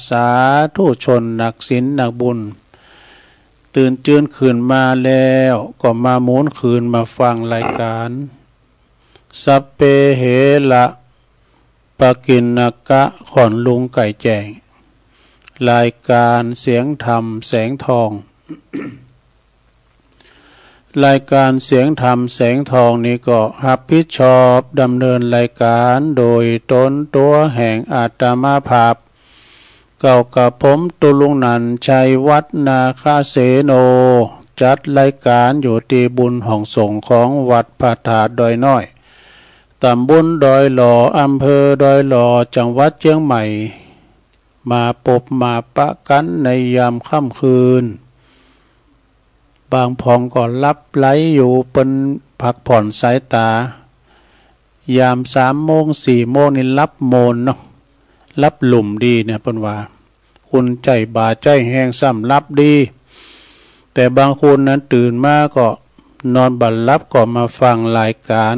สาธุชนนักศีลนักบุญตื่นเจือนคืนมาแล้วก็มาหมุนคืนมาฟังรายการสัพเพเหระปกิณกะขอนลุงไก่แจงรายการเสียงธรรมแสงทอง รายการเสียงธรรมแสงทองนี้ก็รับผิดชอบดำเนินรายการโดยตนตัวแห่งอาตมาภาพเก่ากับผมตุลุงนันชัยวัฒนาคาเสโนจัดรายการอยู่ที่บุญห้องส่งของวัดพระธาตุดอยน้อยตำบลดอยหล่ออำเภอดอยหล่อจังหวัดเชียงใหม่มาพบมาปะกันในยามค่ำคืนบางพองก็รับไหลอยู่เป็นพักผ่อนสายตายาม3 โมง 4 โมงนี่รับโมนเนาะรับหลุมดีเนี่ยเพิ่นว่าคุณใจบาใจแห้งซ้ำรับดีแต่บางคนนั้นตื่นมาก็นอนบัดรับก็มาฟังรายการ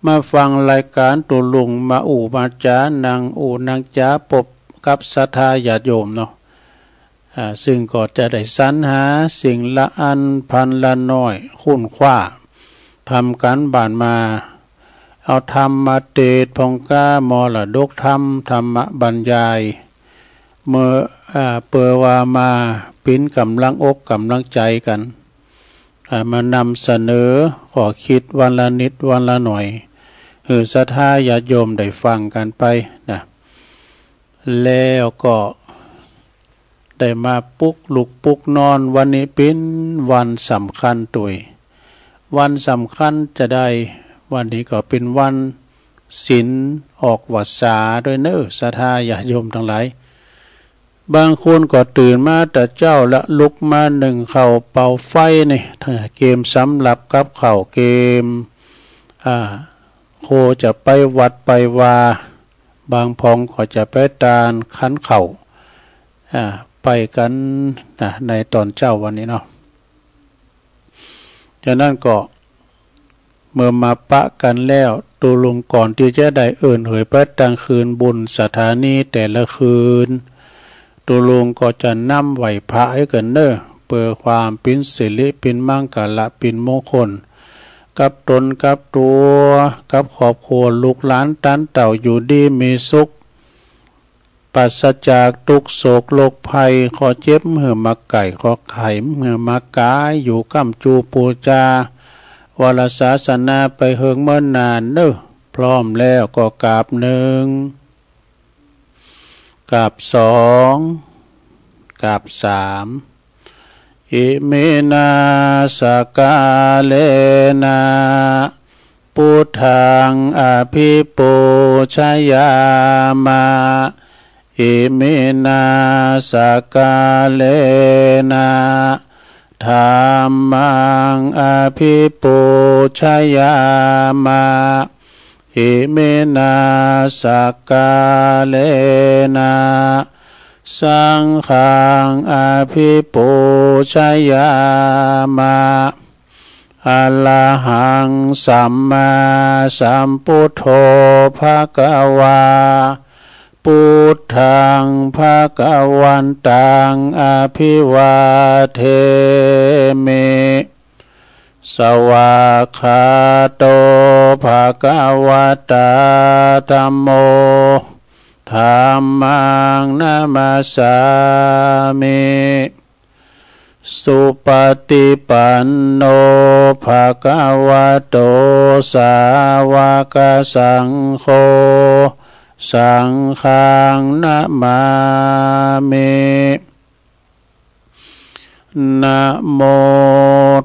มาฟังรายการตุลุงมามาจานางนางจ้าปบกับศรัทธาญาติโยมเนาะซึ่งก็จะได้สรรหาสิ่งละอันพันละน้อยคุ้นคว้าทำกันบ้านมาเอาธรรมมาเทศพองก้ามรดกธรรมธรรมบรรยายเมื่อเปิดว่ามาปิ้นกำลังอกกำลังใจกันมานำเสนอขอคิดวันละนิดวันละหน่อยศรัทธาญาติโยมได้ฟังกันไปนะแล้วก็ได้มาปุกลุกปุกนอนวันนี้เป็นวันสำคัญตัววันสำคัญจะได้วันนี้ก็เป็นวันศีลออกวรรษาด้วยเนอะศรัทธาญาติโยมทั้งหลายบางคนก็ตื่นมาแต่เจ้าละลุกมาหนึ่งเข่าเป่าไฟนี่เกมสำหรับกับเข่าเกมโคจะไปวัดไปวาบางพองก็จะไปตานขันเข่าไปกันในตอนเจ้าวันนี้เนาะจากนั้นก็เมื่อมาปะกันแล้วตูลุงก่อนที่จะได้เอื่นเหยไปตั้งคืนบุญสถานีแต่ละคืนตูลุงก็จะนำไหวพระให้กันเนอเพื่อความเป็นสิริเป็นมั่งกะละเป็นมงคลกับตนกับตัวกับครอบครัวลูกหลานตันเต่าอยู่ดีมีสุขปราศจากทุกโศกโรคภัยขอเจ็บเหือมาไก่ขอไข่เหือมากายอยู่กัมจูปูจาวรศาสนาไปเฮิงเมื่อนานเนอะพร้อมแล้วก็กราบ1กราบ2กราบ3อิเมนาสกาเลนะพุทธังอภิปูชยามาอิเมนาสกาเลนะธัมมังอภิปูชยามาอิเมนาสกาเลนะสังฆังอภิปูชยามาอะระหังสัมมาสัมพุทโธภคะวาพุทธังภคะวันตังอภิวาเทมิสวากขาโตภคะวะตาธัมโมธัมมังนามัสสามิสุปฏิปันโนภะคะวะโตสาวกสังโฆสังฆังนะมามินะโม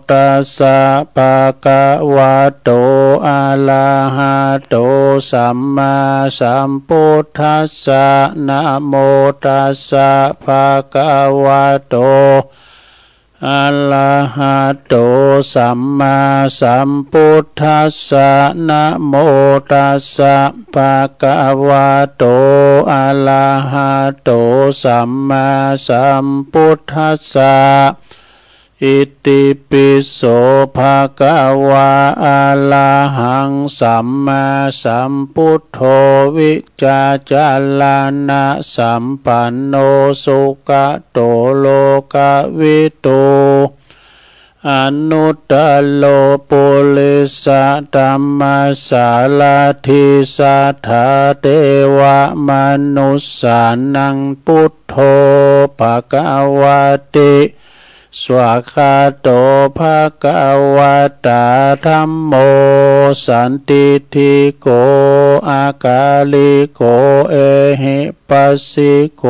ตัสสะภะคะวะโตอะระหะโตสัมมาสัมพุทธัสสะนะโมตัสสะภะคะวะโตอะระหะโตสัมมาสัมพุทธัสสะนะโมตัสสะภะคะวะโตอะระหะโตสัมมาสัมพุทธัสสะ อิติปิโสภะคะวะอะระหังสัมมาสัมพุทโธวิจาจาลานะสัมปันโนสุขโตโลกวิทูอนุตตโลปุริสธัมมาสาลาธิสัทธาเทวมนุสสานังพุทโธภะคะวะติสวากขาโตภะคะวะตาธัมโมสันติทิโกอากาลิโกเอหิปัสสิโก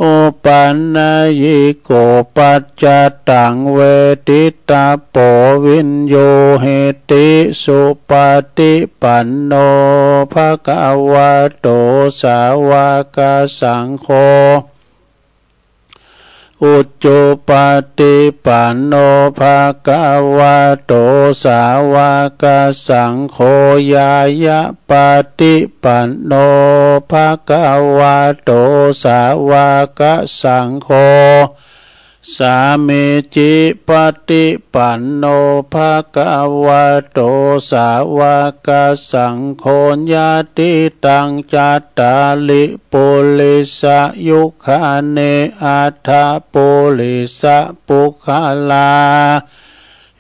อุปันนายิโกปัจจตังเวทิตาโปวินโยเหติสุปฏิปันโนภะคะวะโตสาวกสังโฆอุจจุปฏิปันโนภะคะวะโตสาวกสังโฆญายะปฏิปันโนภะคะวะโตสาวกสังโฆสามิจิปฏิปันโนภะคะวะโตสาวกสังโฆญาติตังจัตตาลิปุริสยุคาเนอัฏฐปุริสปุคลา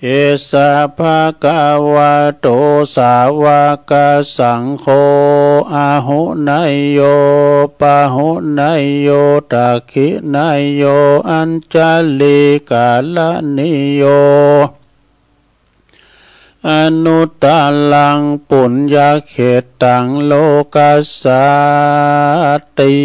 เอสะภะคะวะโตสาวกสังโฆอาหุนายโยปะหุนายโยตักขินายโยอัญจลิกาลนิโยอนุตตลังปุญญเขตังโลกัสสติ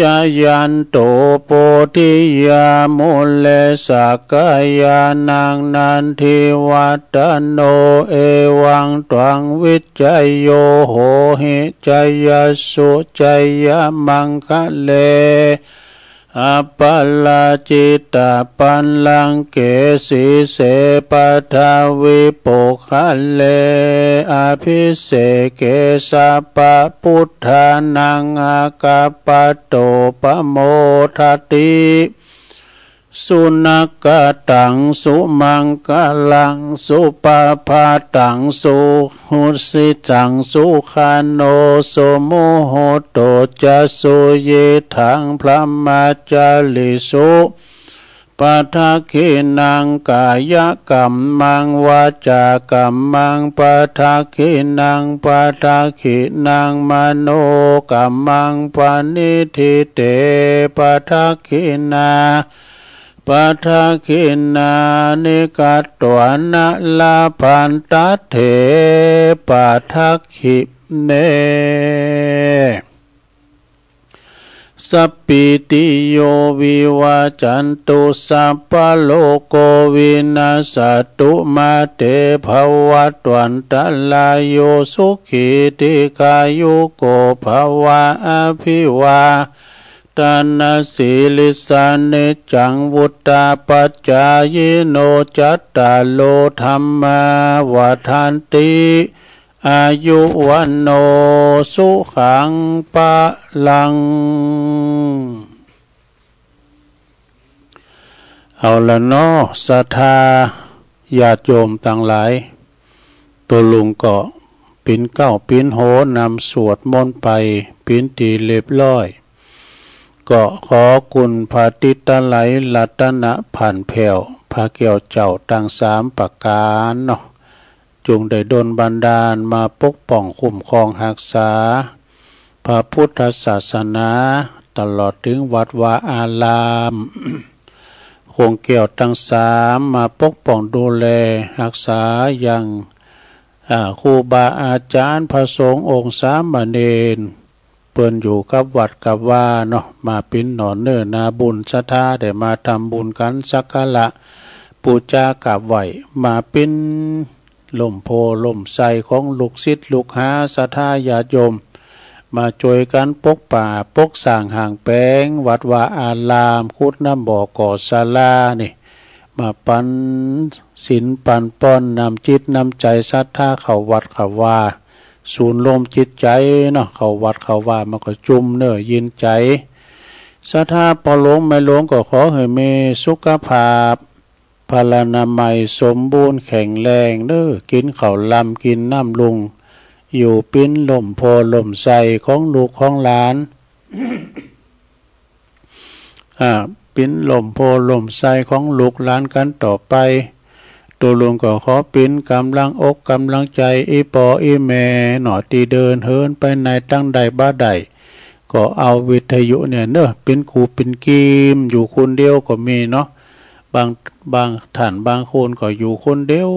จายันโตโพธิยามุเลสักกายานังนันทิวัตโนเอวังตวังวิจัยโยโหหิจัยสุจัยมังคะเลอัปปลาจิตตปันลังเกสีเสปทาวิปุคะเลอภิเสเกสะปะพุทธานังอากาปโตปโมทติสุนักตังสุมังกลังสุปภาตังสุหุสิตังสุขาโนสุโมโหโตจะสุเยทังพระมาจาลิสุปัทขินังกายกัมมังวาจากัมมังปัทขินังปัทขินังมโนกัมมังปณิทิเตปัทขินาปัทขินานิกัตตวนะลาพันตเถปัทขิเนสัพพิติโยวิวาจันตุสัพพโลกวินาศตุมาเตภวัตวันตลายโยสุขิติกายุโกภวะอภิวาตานาสิลิสานิจังวุตตาปัจจายโนจัตตาโลธรรมาวาทันติอายุวันโนสุขังปะลังเอาละเนาะศรัทธาญาติโยมต่างหลายตัวลุงก็ปิ้นเก้าปิ้นโหนำสวดมนต์ไปปิ้นตีเรียบร้อยก็ขอคุณพระติตะไหลรัตนะผ่านแผ่วพระเกี่ยวเจ้าตั้ง3ประการเนาะจงได้ดลบันดาลมาปกป้องคุ้มครองรักษาพระพุทธศาสนาตลอดถึงวัดวาอารามคงเกี่ยวตั้ง3มาปกป้องดูแลรักษาอย่างครูบาอาจารย์พระสงฆ์องค์สามเณรเปิ้นอยู่กับวัดกับว่าเนาะมาเป็นหนอนเนื้อนาบุญศรัทธาได้มาทำบุญกันสักการะปูชากราบไหว้มาเป็นล่มโพล่มไทรของลูกศิษย์ลูกหาศรัทธาญาติโยมมาช่วยกันปกป่าปกสร้างห่างแปลงวัดวาอารามคุดน้ำบ่อก่อศาลานี่มาปันศีลปันป้อนนำจิตนำใจศรัทธาเข้าวัดเข้าว่าศูนย์รวมจิตใจเนาะเข้าวัดเข้าว่ามันก็จุ่มเนื้อยินใจ ศรัทธาพอหลงไม่หลงก็ขอให้มีสุขภาพพลานามัยสมบูรณ์แข็งแรงเด้อกินข้าวลำกินน้ำลุงอยู่ปิ้นลมโพลมใสของลูกของหลาน ปิ้นลมโพลมใสของลูกหลานกันต่อไปตัวลุงก็ขอปิ้นกำลังอกกำลังใจอีปออีแม่หนอตีเดินเฮินไปในตั้งใดบ้าใดก็เอาวิทยุเนี่ยเนอะเป็นครูเป็นกีมอยู่คนเดียวก็มีเนาะบางท่านบางคนก็อยู่คนเดียว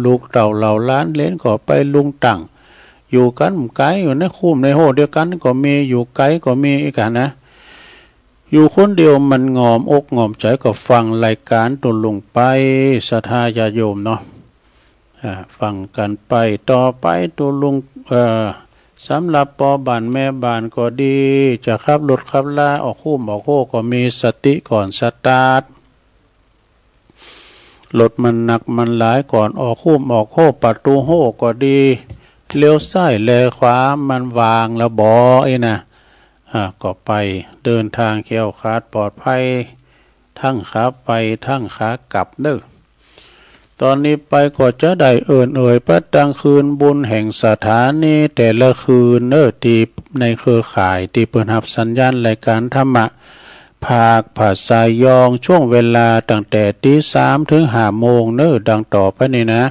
ลูกเต่าเหล่าล้านเล่นก็ไปลุงตั้งอยู่กันไกลอยู่ในคุ้มในโหเดียวกันก็มีอยู่ไกลก็มีอีกกันนะอยู่คนเดียวมันงอมอกงอมใจก็ฟังรายการตัวลงไปศรัทธาญาโยมเนาะฟังกันไปต่อไปตัวลุงสำหรับปอบ้านแม่บ้านก็ดีจะขับรถขับลาออกคุ้มออกโคก็มีสติก่อนสตาร์ทรถมันหนักมันหลายก่อนออกคุ้มออกโคประตูโหก็ดีเลี้ยวซ้ายแลขวามันวางแล้วบอไอ้นะก็ไปเดินทางแคล้วคลาดปลอดภัยทั้งขาไปทั้งขากลับเด้อตอนนี้ไปก็จะได้เอ่ยประดังคืนบุญแห่งสถานีแต่ละคืนเนที่ในเครือข่ายที่เปิดรับสัญญาณรายการธรรมะภาคภาษายองช่วงเวลาตั้งแต่ตี 3 ถึง 5 โมงดังต่อไปนี่นะ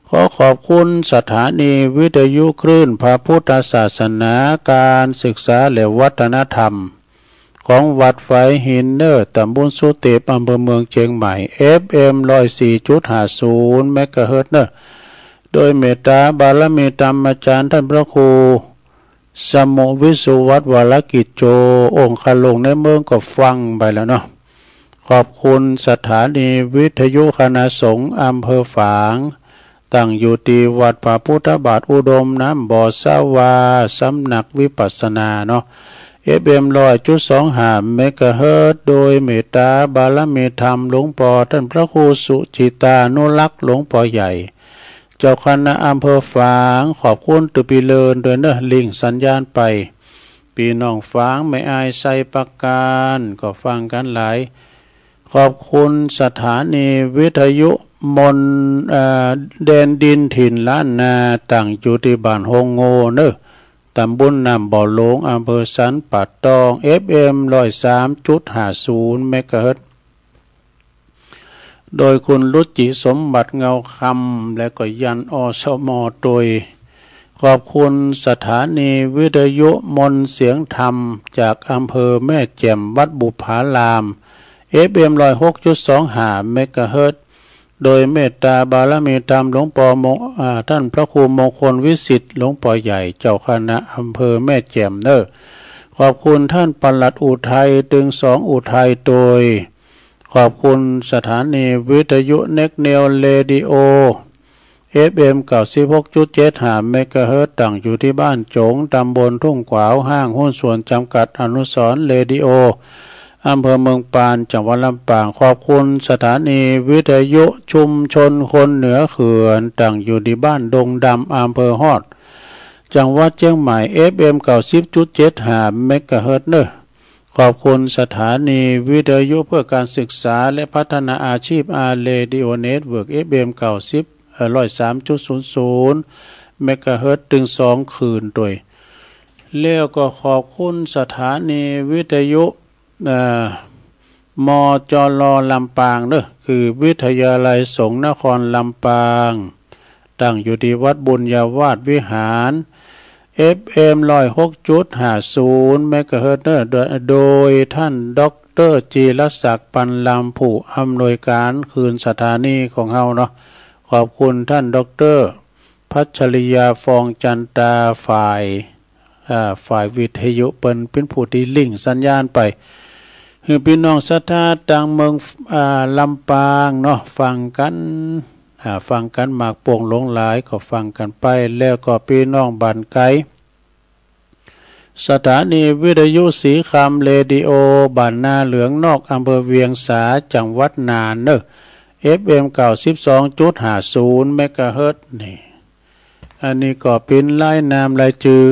ขอขอบคุณสถานีวิทยุคลื่นพระพุทธศาสนาการศึกษาและวัฒนธรรมของวัดไฟหินตำบลสุเทพอำเภอเมืองเชียงใหม่ FM 104.50 เมกะเฮิรตซ์โดยเมตตาบารมีธรรมอาจารย์ท่านพระครูสมุวิสุวัตวรกิจโจองค์คลงในเมืองก็ฟังไปแล้วเนาะขอบคุณสถานีวิทยุคณะสงฆ์อำเภอฝางตั้งอยู่ที่วัดพระพุทธบาทอุดมน้ำบ่อสาวาสำนักวิปัสสนาเนาะ FM 100.25 เมกะเฮิรตซ์โดยเมตตาบารมีธรรมหลวงพ่อท่านพระครูสุจิตานุรักษ์หลวงพ่อใหญ่เจ้าคณะอำเภอฝางขอบคุณตุปีเลินโดยลิงสัญญาณไปปีน้องฝางไม่อายใส่ประการก็ฟังกันหลายขอบคุณสถานีวิทยุมนแดนดินถิ่นล้านนาตั้งอยู่ที่บ้านฮงโงตำบลน้ำบ่อหลงอำเภอสันป่าตอง FM 103.50 เมกะเฮิรตซ์โดยคุณรุจิสมบัติเงาคำและก็ยันอสมโดยขอบคุณสถานีวิทยุมนเสียงธรรมจากอำเภอแม่แจ่มวัดบุพาราม FM 106.25 เมกะเฮิรตซ์โดยเมตตาบารมีธรรมหลวงพ่อท่านพระครูมงคลวิสิทธิ์หลวงพ่อใหญ่เจ้าคณะอำเภอแม่แจ่มขอบคุณท่านปลัดอุทัยตึง2อุทัยโดยขอบคุณสถานีวิทยุเน็กเนลเรดิโอ FM 96.75 เมกะเฮิรตซ์ตั้งอยู่ที่บ้านจงตำบลทุ่งขวาวห้างหุ้นส่วนจำกัดอนุสรณ์เรดิโออำเภอเมืองปานจังหวัดลำปางขอบคุณสถานีวิทยุชุมชนคนเหนือเขื่อนตั้งอยู่ที่บ้านดงดำอำเภอฮอดจังหวัดเชียงใหม่ FM 90.75 เมกะเฮิรตซ์ขอบคุณสถานีวิทยุเพื่อการศึกษาและพัฒนาอาชีพเรดิโอเน็ตเวิร์ก FM 100.00 เมกะเฮิรตซ์ถึง2คืนโดยแล้วก็ขอบคุณสถานีวิทยุมจลลำปางคือวิทยาลัยสงฆ์นครลำปางตั้งอยู่ที่วัดบุญญาวาสวิหาร FM 106.50 เมกะเฮิรตซ์โดยท่านดร.จีรศักดิ์ปันลำผู้อำนวยการคืนสถานีของเฮาเนาะขอบคุณท่านดร.พัชริยาฟองจันตาฝ่ายวิทยุเป็นผู้ที่ลิงก์สัญญาณไปคือพี่น้องศรัทธาต่างเมืองลำปางเนาะฟังกันหมากโป่งหลงหลายก็ฟังกันไปแล้วก็พี่น้องบ้านไกลสถานีวิทยุสีคำเรดิโอบ้านนาเหลืองนอกอำเภอเวียงสาจังหวัดน่าน FM 92.50 เมกะเฮิรตซ์นี่อันนี้ก็เป็นรายนามรายชื่อ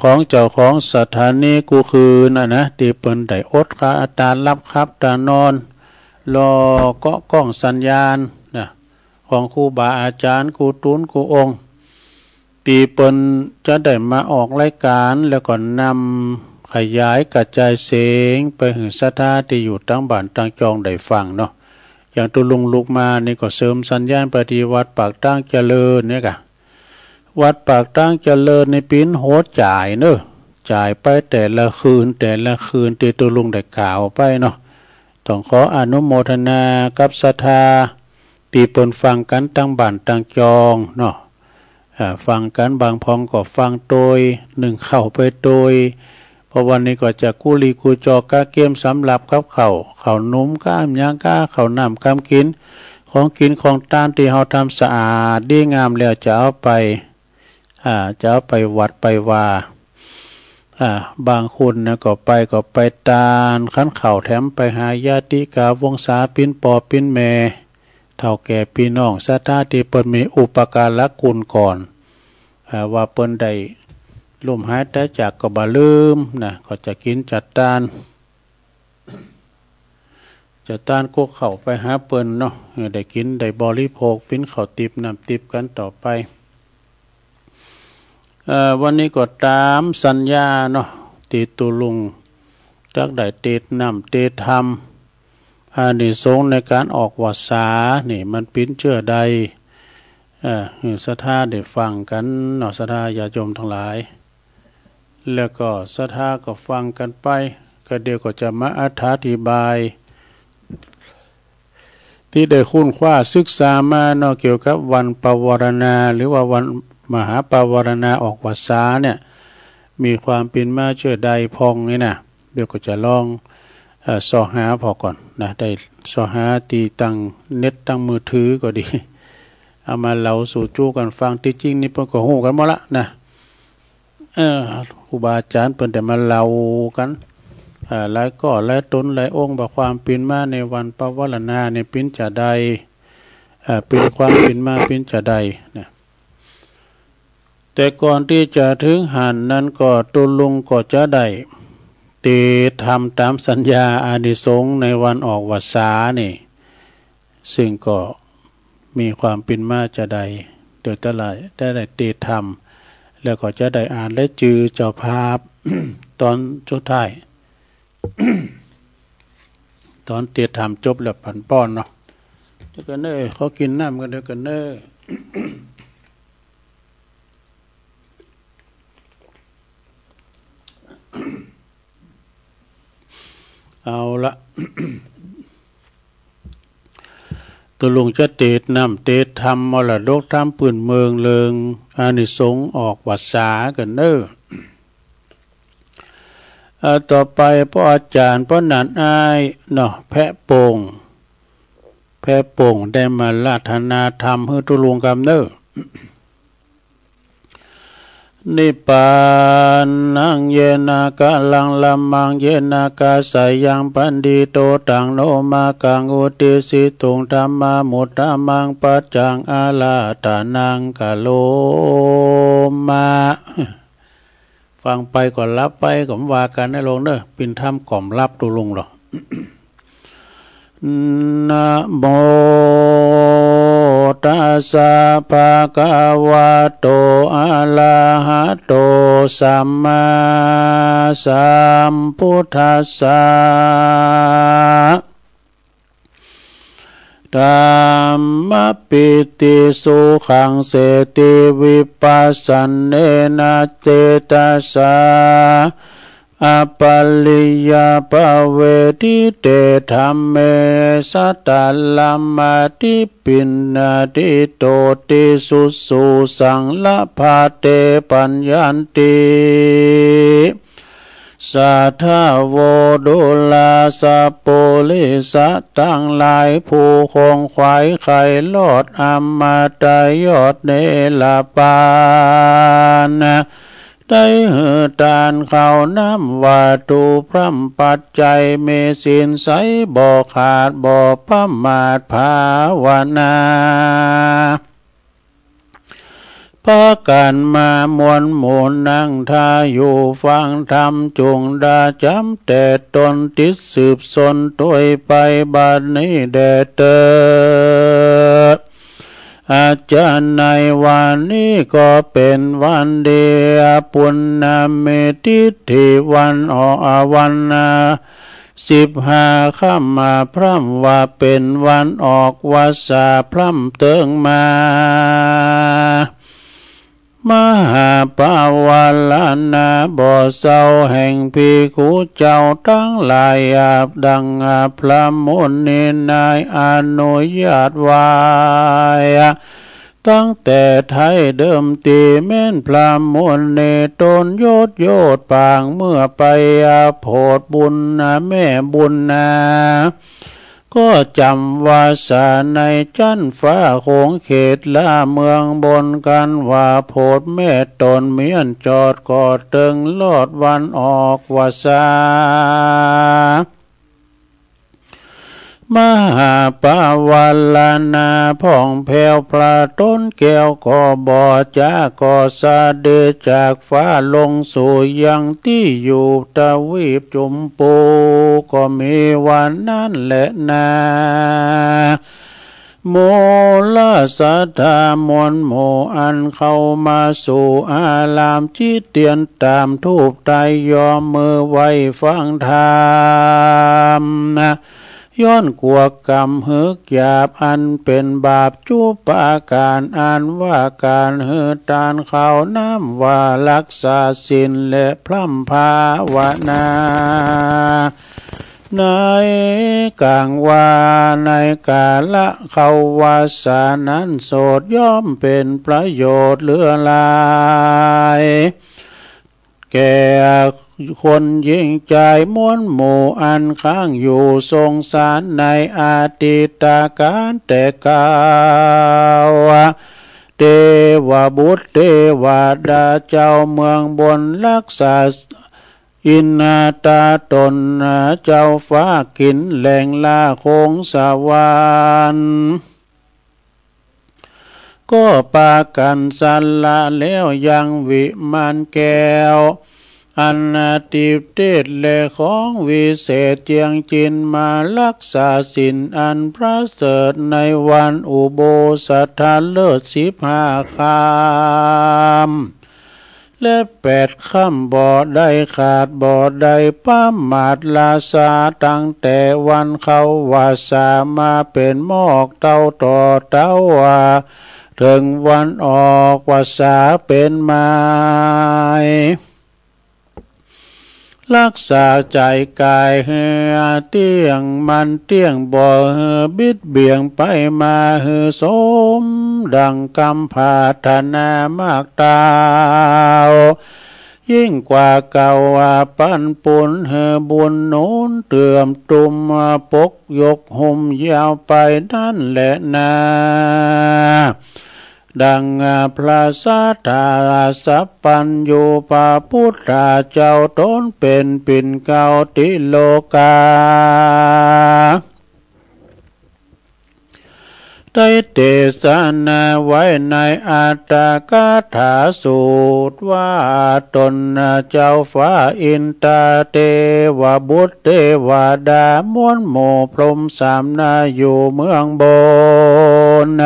ของเจ้าของสถานีกูคือนะที่เปิ้นได้อดค่าอัตรารับครับตานอนรอเกาะกล้องสัญญาณนะของครูบาอาจารย์ครูตูนครูองค์ตีเปิ้นจะได้มาออกรายการแล้วก็นำขยายกระจายเสียงไปถึงศรัทธาที่อยู่ตั้งบ้านตั้งจองได้ฟังเนาะอย่างตุลุงลูกมานี่ก็เสริมสัญญาณปฏิวัติปากตั้งเจริญเนี่ยกะวัดปากตั้งเจริญในปีนโหดจ่ายเนอะจ่ายไปแต่ละคืนที่ตุลุงได้กล่าวไปเนาะต้องขออนุโมทนากับศรัทธาตีเปิ้นฟังกันตั้งบ้านตั้งจองเนาะฟังกันบางพองก็ฟังโดยหนึ่งเข้าไปโดยเพราะวันนี้ก็จะกู้ลีกูจอกาเกมสำหรับกับข้าวนุ่มก้ามย่างก้าข้าวน้ำคำกินของต้านที่เราทำสะอาดดีงามแล้วจะเอาไปวัดไปว่าบางคนนะก็ไปตานขันเข่าแถมไปหาญาติกาวงศาปิ้นปอปิ้นแม่เท่าแก่พี่น้องศรัทธาที่เปิ้นมีอุปการะคุณก่อนว่าเปิ้นได้ลุ่มหายแต่จากก็บ่ลืมนะก็จะกินจัดตานก็เข้าไปหาเปิ้นเนาะได้กินได้บริโภคปิ้นข้าวติบน้ำติบกันต่อไปวันนี้ก็ตามสัญญาเนาะตีตุลุงจักได้เตดน้ำเตดธรรมอานิสงส์ในการออกวาสานี่มันปิ้นเชื่อใดศรัทธาได้ฟังกันเนาะศรัทธาญาโยมทั้งหลายแล้วก็ศรัทธาก็ฟังกันไปก็เดี๋ยวก็จะมาอธิบายที่ได้คุ้นคว้าศึกษามาเนาะเกี่ยวกับวันปวารณาหรือว่าวันมหาปวารณาออกวาสาเนี่ยมีความเป็นมาเชื่อใดพองนี่นะเดี๋ยวก็จะลองสอหาพอก่อนนะได้สอหาตีตั้งเน็ตตั้งมือถือก็ดีเอามาเล่าสู่จู้กันฟังที่จริงนี่เพิ่นก็ฮู้กันหมดละนะครูบาอาจารย์เพิ่นได้มาเล่ากันหลายก็หลายตนหลายองค์ว่าความเป็นมาในวันปวารณาเนี่ยเป็นจะใดเป็นความเป็นมาเป็นจะใดนะแต่ก่อนที่จะถึงหันนั้นก็ตุลุงก็จะได้ตีทำตามสัญญาอานิสงส์ในวันออกวาสานี่ซึ่งก็มีความเป็นมาจะใดเดี๋ยวได้ตีทำแล้วก็จะได้อ่านและจือเจ้าภาพ ตอนสุดท้าย ตอนตีทำจบแล้วผันป้อนเนาะเดี๋ยวกันเนอเขากินน้ำกันเดี๋ยวกันเนอ เอาละ ตัวลุงจะเตดน้ำเตดทำมรดกทำปืนเมืองเลิงอานิสงส์ออกวัดสากันเนอต่อไปพ่ออาจารย์พ่อหนานอ้ายเนาะแพะโป่งได้มาราธนาธรรมให้ตัวลุงกำเนอนิปานังเยนากะลังลัมมังเยนากาสายังปันดิโตตังโนมากังอุติสิตุงธรรมามุตตะมังปัจจังอาลาตานังกะโลมาฟังไปก่อนรับไปก็ว่ากันให้ลงเด้อเป็นธรรมก่อมรับตัวลงหรอ นะโมตัสสะภะคะวะโตอะระหะโตสัมมาสัมพุทธัสสะธัมมปิติสุขังเสติวิปัสสเนนะเจตัสสะอปัลลิยาภเวทิเตธัมเมสัตตลัมมาติปินนาติโตติสุสุสังละภาเตปัญญันติสัทธโวดุลาสะโปลิสัตตั้งหลายผู้คงไขว้ไข่ลอดอมมาตยอดเนลปานได้หือตานเข้าน้ำวาตูพร่ำปัจจัยเมสินใสบ่ขาดบ่ประมาทภาวนา พากันมามวลหมู่นั่งท่าอยู่ฟังธรรมจงดาจำแต่ตนติดสืบสนตัวไปบัดนี้แด่เตออาจารย์ในวันนี้ก็เป็นวันเดียปุณณเมติทิวันออกวัน15 ค่ำมาพร่ำว่าเป็นวันออกวาสาพร่ำเติงมามหาปาวาลานาบ่อเศร้าแห่งภิกขุเจ้าทั้งหลายอาบดังพระมุนีนายอนุญาตไว้ตั้งแต่ไทยเดิมตีแม่นพระมุนีตนโยดปางเมื่อไปโพดบุญแม่บุญก็จำว่าสาในจันฟ้าโขงเขตละเมืองบนกันว่าโพดแม่ตนเมียนจอดกอดตึงลอดวันออกว่าสามหาปาวาลานาพ่องแผ่วพระต้นแก้วก็บ่อจาก็สะเดจากฟ้าลงสู่ยังที่อยู่ตะวีปจุมปูก็มีวันนั้นแหละนาโมลสัทธามนโมอันเข้ามาสู่อารามจิตเตียนตามทูปไตยอมมือไว้ฟังธรรมย้อนกลัวกรรมหืกหยาบอันเป็นบาปจุปาการอ่านว่าการหือตานเขาน้ำว่ารักษาศีลและพร่ำภาวนาในกลางว่าในกาละเขาวาสานั้นโสดย่อมเป็นประโยชน์เหลือหลายแก่คนยิ่งใจม้วนหมู่อันข้างอยู่ทรงสารในอาติตาการแต่กาวเทวบุตรเทวดาเจ้าเมืองบนรักษาอินนาตาตนเจ้าฟ้ากินแหล่งลาคงสวรรค์ก็ปากันสันละแล้วยังวิมานแก้วอันนาติเตศและของวิเศษเจียงจินมารักษาศีลอันพระเสริฐในวันอุโบสถเลิศ15 ค่ำและ8 ค่ำบ่ได้ขาดบ่ได้ป้ามาดลาสาตั้งแต่วันเขาวาสามาเป็นหมอกเต้าต่อเต้าว่าถึงวันออกวาสาเป็นไม้รักษาใจกายเหือเตี้ยงมันเตี้ยงบ่เหือบิดเบี่ยงไปมาเหือสมดังกำพาธนามากตาวยิ่งกว่าเก่าปันปุนเหือบุญโน้นเตื่อมตุมปกยกห่มยาวไปนั่นแหละนาดังพระสัทธาสัพพัญญูปะพุทธาเจ้าตนเป็นปิ่นเก่าติโลกาได้เทศนาไว้ในอัตถกถาสูตรว่าตนเจ้าฟ้าอินทราเทวบุตรเทวดามวลหมู่พรหม3 นาอยู่เมืองบน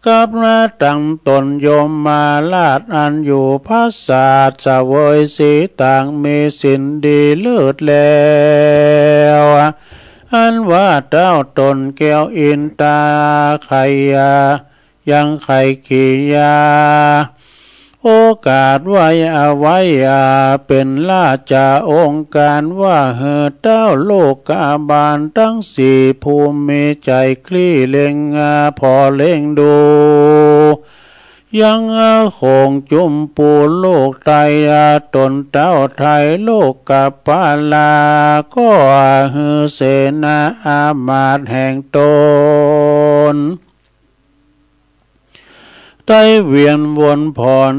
กับนาตั้งตนโยมมาลาดอันอยู่พระศาสเสวยสีต่างมีสินดีเลิศแล้วอันว่าเจ้าตนแก้วอินตาไขยายังไขขียาโอกาสไว้เอาไว้เป็นราชาองค์การว่าเหือเต้าโลกาบาลทั้ง4ภูมิมีใจคลี่เล็งพอเล็งดูยังคงจุมปูโลกไตตนเต้าไทยโลกกับปาลาก็หือเสนาอามาตย์แห่งตนได้เวียนวนผ่อน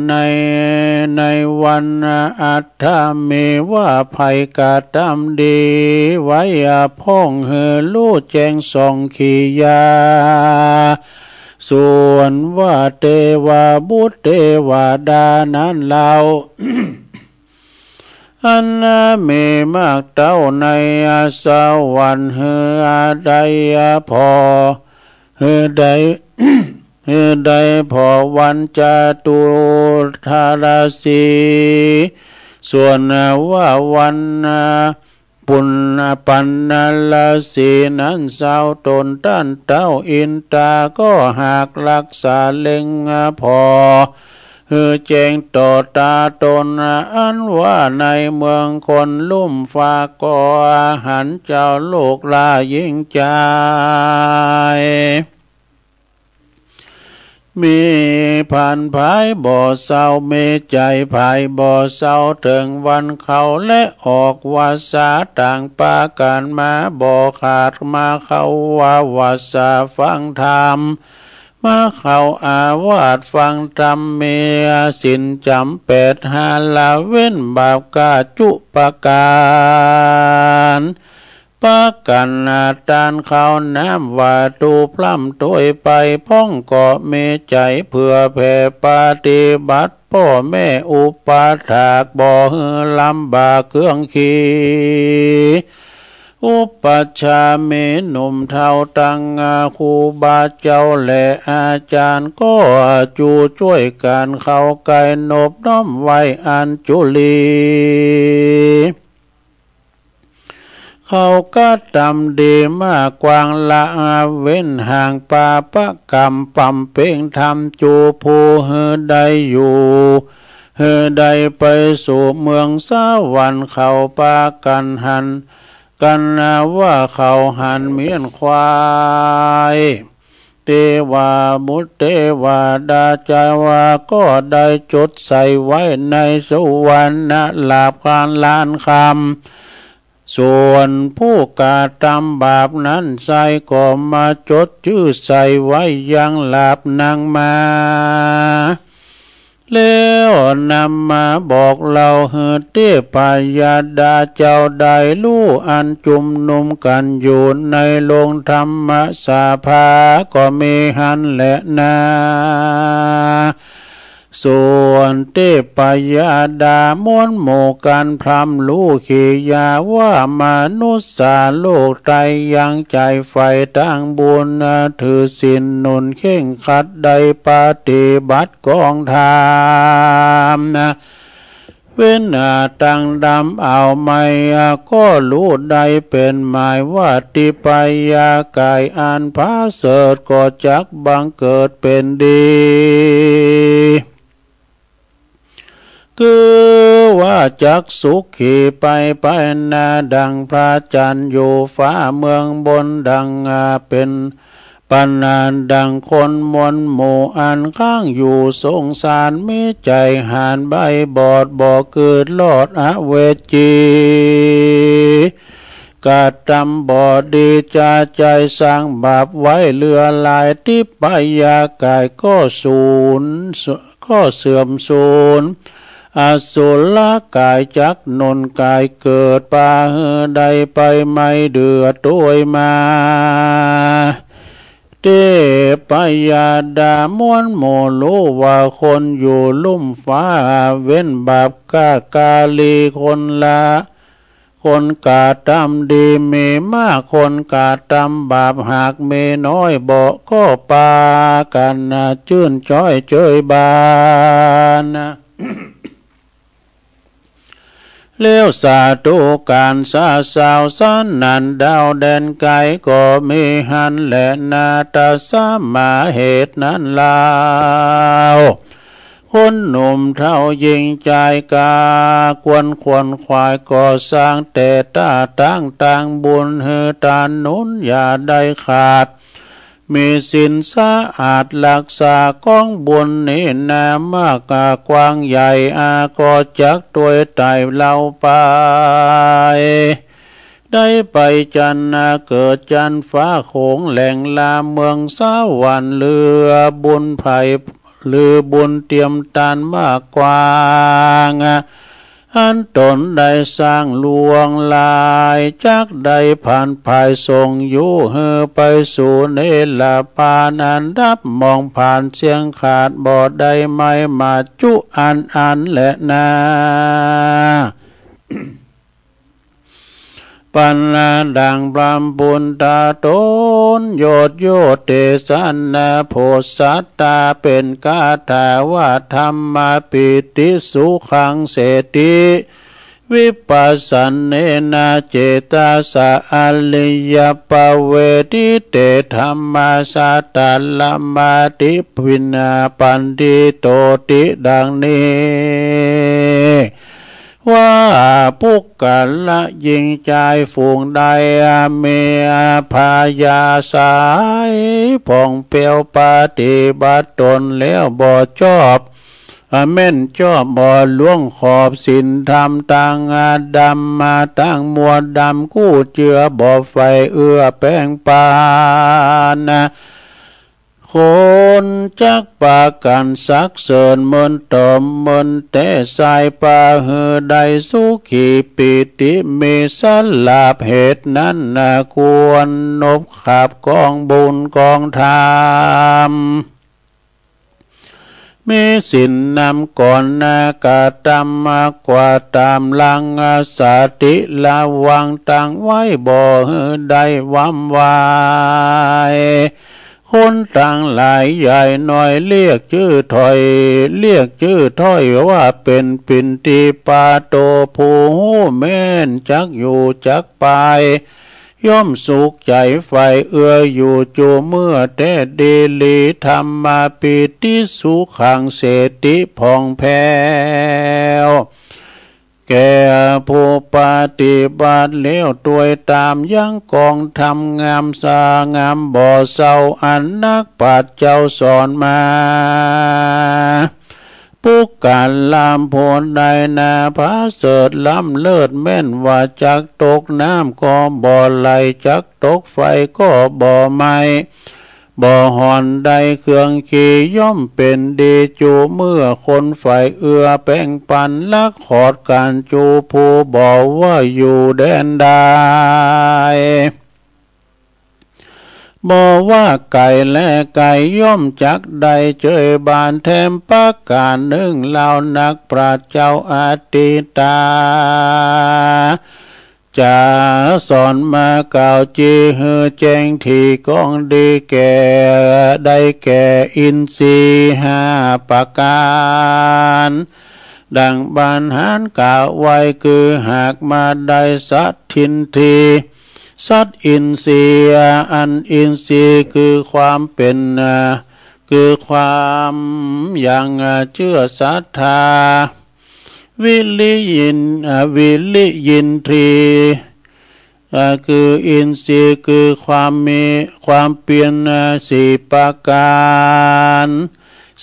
ในวันอัฏฐเมว่าภัยกาตามดีไว้พ่องเหือลู่แจงส่องขียา ส่วนว่าเทวาบุตรเทวดานั้นเรา อันเมมากเต้าในสวรรค์เฮือใดพอเฮือใด เฮือใดพอวันจตุธาราสีส่วนว่าวันปุณปันนลสีนั้นสาวตนต้านเต้าอินตาก็หากรักษาเล็งพอแจ้งต่อตาตนอันว่าในเมืองคนลุ่มฟ้าก็หันเจ้าโลกลายิ่งใจมีผ่านภายบ่อเศร้าเมใจภายบ่อเศร้าถึงวันเขาและออกวาสาต่างปาการมาบ่ขาดมาเขาว่าวาสาฟังธรรมมาเขาอาวาสฟังธรรมเมียสินจำ8 5ละเว้นบาปกาจุปการปากันนาตานเขาน้ำว่าตูพล่ำตัวไปพ้องเกาะเมใจเพื่อแผ่ปฏิบัติพ่อแม่อุปถากบ่ลำบากเครื่องขีอุปัชฌาย์เมหนุ่มเท่าตังครูบาเจ้าและอาจารย์ก็จูช่วยกันเข้าไกลนบน้อมไว้อัญจุลีเขาก็ทำดีมากกวางละเว้นห่างป่าปะกรรมปั๊มเพ่งทำจูผู้เฮือใดอยู่เฮือใดไปสู่เมืองสวรรค์เขาปากันหันกันว่าเขาหันเหมือนควายเทวามุตเทวดาจาวาก็ได้จดใส่ไว้ในสุวรรณลาภการล้านคำส่วนผู้กาทำบาปนั้นใส่ก็มาจดชื่อใส่ไว้ยังลาภนางมาแล้วนำมาบอกเราเฮือเทพยดาเจ้าได้รู้อันจุมนุมกันอยู่ในโรงธรรมสภาก็มีหันและนาส่วนเทพยดามวลหมู่กันพรำรู้ขียาว่ามนุษย์สาโลกไตยังใจไฟตั้งบุญถือศีลหนุนเข่งขัดใดปฏิบัติกองธรรมเว้นตังดำเอาไม่ก็รู้ใดเป็นหมายว่าติปยากายอันพาเสดก็จักบังเกิดเป็นดีคือว่าจักสุขีไปนาดังพระจันทร์อยู่ฟ้าเมืองบนดังเป็นปานานดังคนมนหมู่อันข้างอยู่สงสารมิใจหานใบบอดบ่เกิดลอดอเวจีกาตำบ่ดีจาใจสร้างบาปไว้เลือลายที่ปยากายก็สูญก็เสื่อมสูญอสุรกายจักนนกายเกิดปาใดไปไม่เดือดด้วยมาเทพยดามวลโมโลว่าคนอยู่ลุ่มฟ้าเว้นบาปกาลีคนละคนกาทำดีมีมากคนกาทำบาปหากมีน้อยบ่ก็ปากันชื่นจ้อยเจยบานเลี้ยวสาธุการสาสาวสันนันดาวแดนไกลก็มีหันและนาตาสามาเหตุนั้นลาวคนหนุ่มเท่ายิงใจกากวนควายก่อสร้างแต่ตาตั้งบุญเฮตานนุนอย่าได้ขาดมีสินสะอาดรักษากองบุญนี้นามากกว้างใหญ่ก็จักตัวไต่เล่าไปได้ไปจันเกิดจันฟ้าโขงแหล่งลาเมืองสวรรค์เรือบุญไผ่หรือบุญเตรียมตานมากกว้าง อันตนได้สร้างลวงลายจักได้ผ่านภายทรงอยู่เฮอไปสู่เนลปานันรับมองผ่านเสียงขาดบ่ได้ไม่มาจุอันและนาปัญญาดังพรำบุญตาตนโยดโยเตสันนาโพสัตตาเป็นกาถาว่าธรรมปิติสุขังเสติวิปัสสเนนะเจตาสะอริยปเวทิเตธรรมาสัตตลัมมาติพินาปันติโตติดังนี้ว่าปุกกะละยิงใจฝูงใดเมพายาสายผ่องเปียวปฏิบัติตนแล้วบ่ชอบแม่นชอบบ่ล่วงขอบศีลธรรมต่างดำมาตั้งมัวดำกู้เจือบ่ไฟเอื้อแป้งปานคนจักปากันสักเสริญมนตอมมนแต่สายปาเหือใดสุขีปิติเมสลาภเหตุนั้นควรนบขับกองบุญกองธรรมมีสินนำก่อนนากาตามมากกว่าตามลังสติละวังตั้งไว้บ่เหือใดวำวายคนต่างหลายใหญ่หน่อยเรียกชื่อถอยเรียกชื่อถ้อยว่าเป็นปินติปาโตภูหูแม่นจักอยู่จักไปย่อมสุขใจไฟเอื้ออยู่จูเมื่อแต่เดลีธรรมาปิติสุขังเสติผ่องแผ้วแก่ผู้ปฏิบัติเลี้ยวตัวตามยังกองทำงามสางามบ่อเศร้าอันนักปัดเจ้าสอนมาผู้การลามโพนใดนาพระเสริฐล้ำเลิศแม่นว่าจักตกน้ำก็บ่อไหลจักตกไฟก็บ่อไหม้บ่หอนใดเครื่องขี่ย่อมเป็นดีจูเมื่อคนฝ่ายเอื้อแป้งปันลักขอดการจูผู้บอกว่าอยู่แดนใดบอกว่าไก่และไก่ย่อมจักใดเจยบานแถมปากการหนึ่งเหล่านักปราชญ์เจ้าอาติตาจะสอนมาเก่าจีเฮือแจ้งที่กองดีแก่ได้แก่อินทรีย์ห้าประการดังบรรหารกล่าวไว้คือหากมาได้สัตทินทีสัตอินทรีย์อันอินทรีย์คือความเป็นคือความอย่างเชื่อศรัทธาวิริยินทรีคืออินทรีย์คือความมีความเปลี่ยนสี่ประการ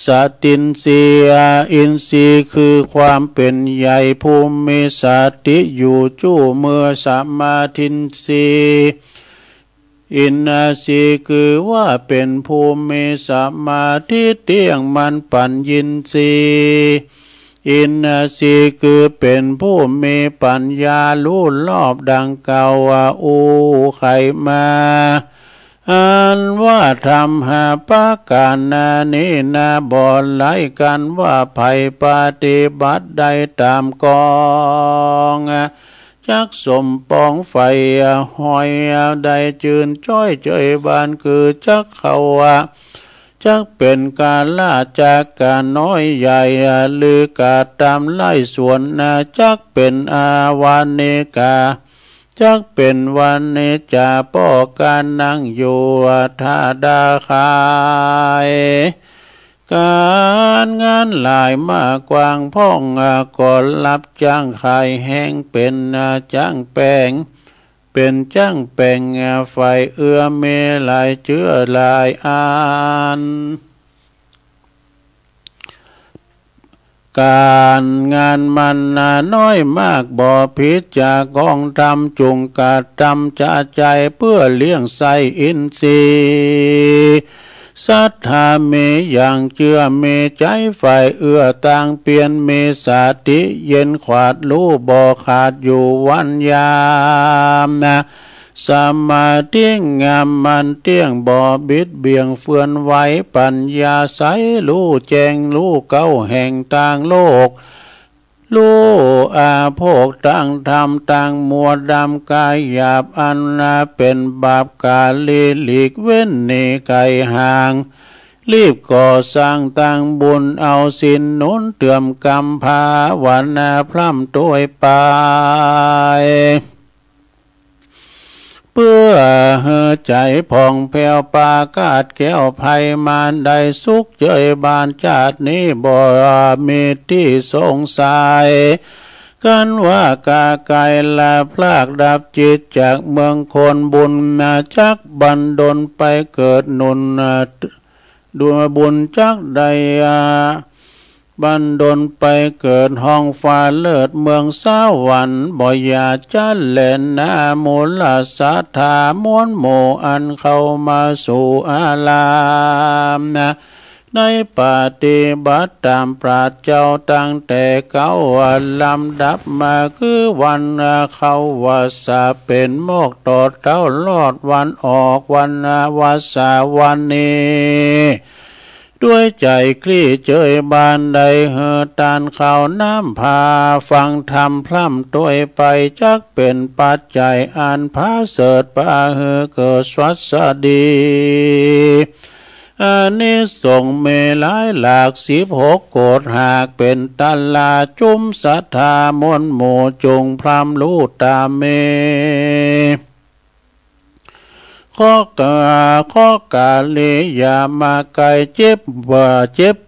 สตินทรีย์อินทรีย์คือความเป็นใหญ่ภูมิสติอยู่จู้เมื่อสมาธินทรีย์อินทรีย์คือว่าเป็นภูมิสมาธิเที่ยงมันปัญญินทรีย์อินทรีย์คือเป็นผู้มีปัญญารู้รอบดังเก่าว่าไขมาอันว่าทำหาปาการนานี้นาบ่ไหลกันว่าภัยปฏิบัติได้ตามกองจักสมปองไฟหอยได้จืนจ้อยเจยบานคือจักเขาจักเป็นการล่าจากการน้อยใหญ่หรือกาตามไล่ส่วนจักเป็นอาวาเนกาจักเป็นวันเนจาป้อการนั่งอยู่ธาดาคายการงานหลายมากกว้างพ่องก่อนรับจ้างขายแห้งเป็นจ้างแปลงเป็นจ้างแปลงไฟเอื้อเมหลายเจือหลายอันการงานมันน้อยมากบ่ผิดจากกองทำจุงกาทำจะใจเพื่อเลี้ยงไส้อินทรีย์ ศรัทธามีอย่างเชื่อมีใจฝ่ายเอื้อต่างเปลี่ยนมีสติเย็นขวาดรู้บ่ขาดอยู่วันยามนะสมาธิงามมันเตี้ยงบ่บิดเบี่ยงเฟื่อนไหวปัญญาใสรู้แจ้งรู้เก้าแห่งต่างโลกรู้อาโภคต่างธรรมต่างมัวดำกายหยาบอันนาเป็นบาปกาลีหลีกเว้นหนีไกลห่างรีบก่อสร้างตั้งบุญเอาสินนุนเตือมกรรมภาวนาพร่ำตัวไปเพื่อใจผ่องแผ้วปากาศแก้วภัยมานได้สุขเจยบานชาตินี้บ่มีที่สงสัยกันว่ากาไกลละพลากดับจิตจากเมืองคนบุญจักบันดลไปเกิดนุนดูบุญจักใดบันดลไปเกิดห้องฟ้าเลิศเมืองสวรรค์บ่อยาจันเล่นนามูลศรัทธามวลหมู่อันเข้ามาสู่อารามนะในปฏิบัติตามปราชญ์เจ้าตั้งแต่เก่าลำดับมาคือวันเข้าวัสสะเป็นโมกตอดเก้าลอดวันออกวันวัสสะวันนี้ด้วยใจคลี่เจยบานใดเหือตานข่าวน้ำพาฟังธรรมพร่ำตัวไปจักเป็นปัจจัยอันพาเสดปาเหือเกิดสวัสดีอานิสงส์เมหลายหลาก16 โกฏหากเป็นตัลลาจุมศรัทธามวลหมู่จงพร่ำรู้ตามเมข้อกาลีอย่ามาไกลเจ็บ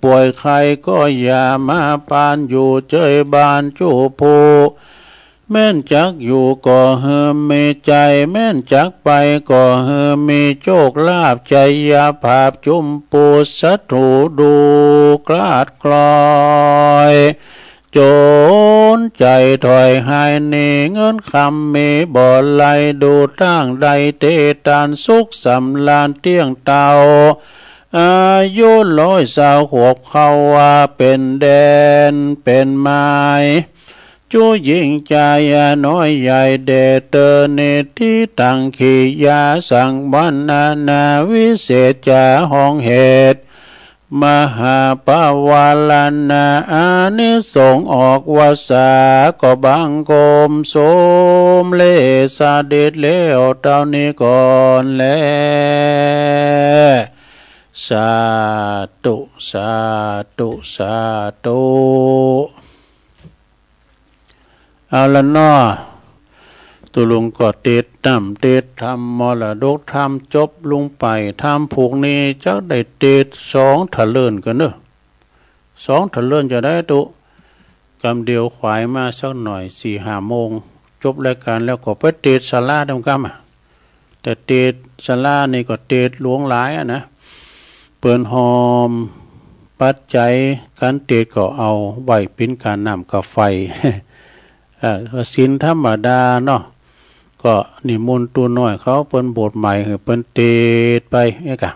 ป่วยใครก็อย่ามาปานอยู่เจยบานจูผู้แม่นจักอยู่ก็เฮือมีใจแม่นจักไปก็เฮือมีโชคลาภใจยาภาพจุมปูศัตรูดูกลาดกลอยโจนใจถอยหายหนีเงินคำมีบ่อไหลดูตั้งใดเตตานสุขสำลานเตี้ยงเตาอายุ120 ขวบเขาว่าเป็นแดนเป็นไม้จูยิ่งใจน้อยใหญ่เดเตอเนที่ตั้งขียาสังวันนาวิเศษจาห้องเหตุมหาปวาลนาอานิสงส์ออกวาสาก็บังกมสมเลสาเด็ดเลี้ยวเท่านี้ก่อนแลสาธุสาธุสาธุเอาละน้อตุลุงก็ติดน้ำติดทำมรดกทำจบลุงไปทำผูกนี้จักได้ติด2 ทะเลินกันเนอะ2 ทะเลินจะได้ตุกำเดียวขวายมาสักหน่อย4-5 โมงจบรายการแล้วก็ไปติดศาลาดำกำแต่ติดศาลานี่ก็ติดหลวงหลายนะเปิ่นหอมปัจจัยการติดก็เอาไว้ปิ้นการน้ำกับไฟศีลธรรมดาเนาะก็นิมนต์ตัวน้อยเขาเปิ้นโบสถ์ใหม่เปิ้นเตดไปเอ๊ะกะ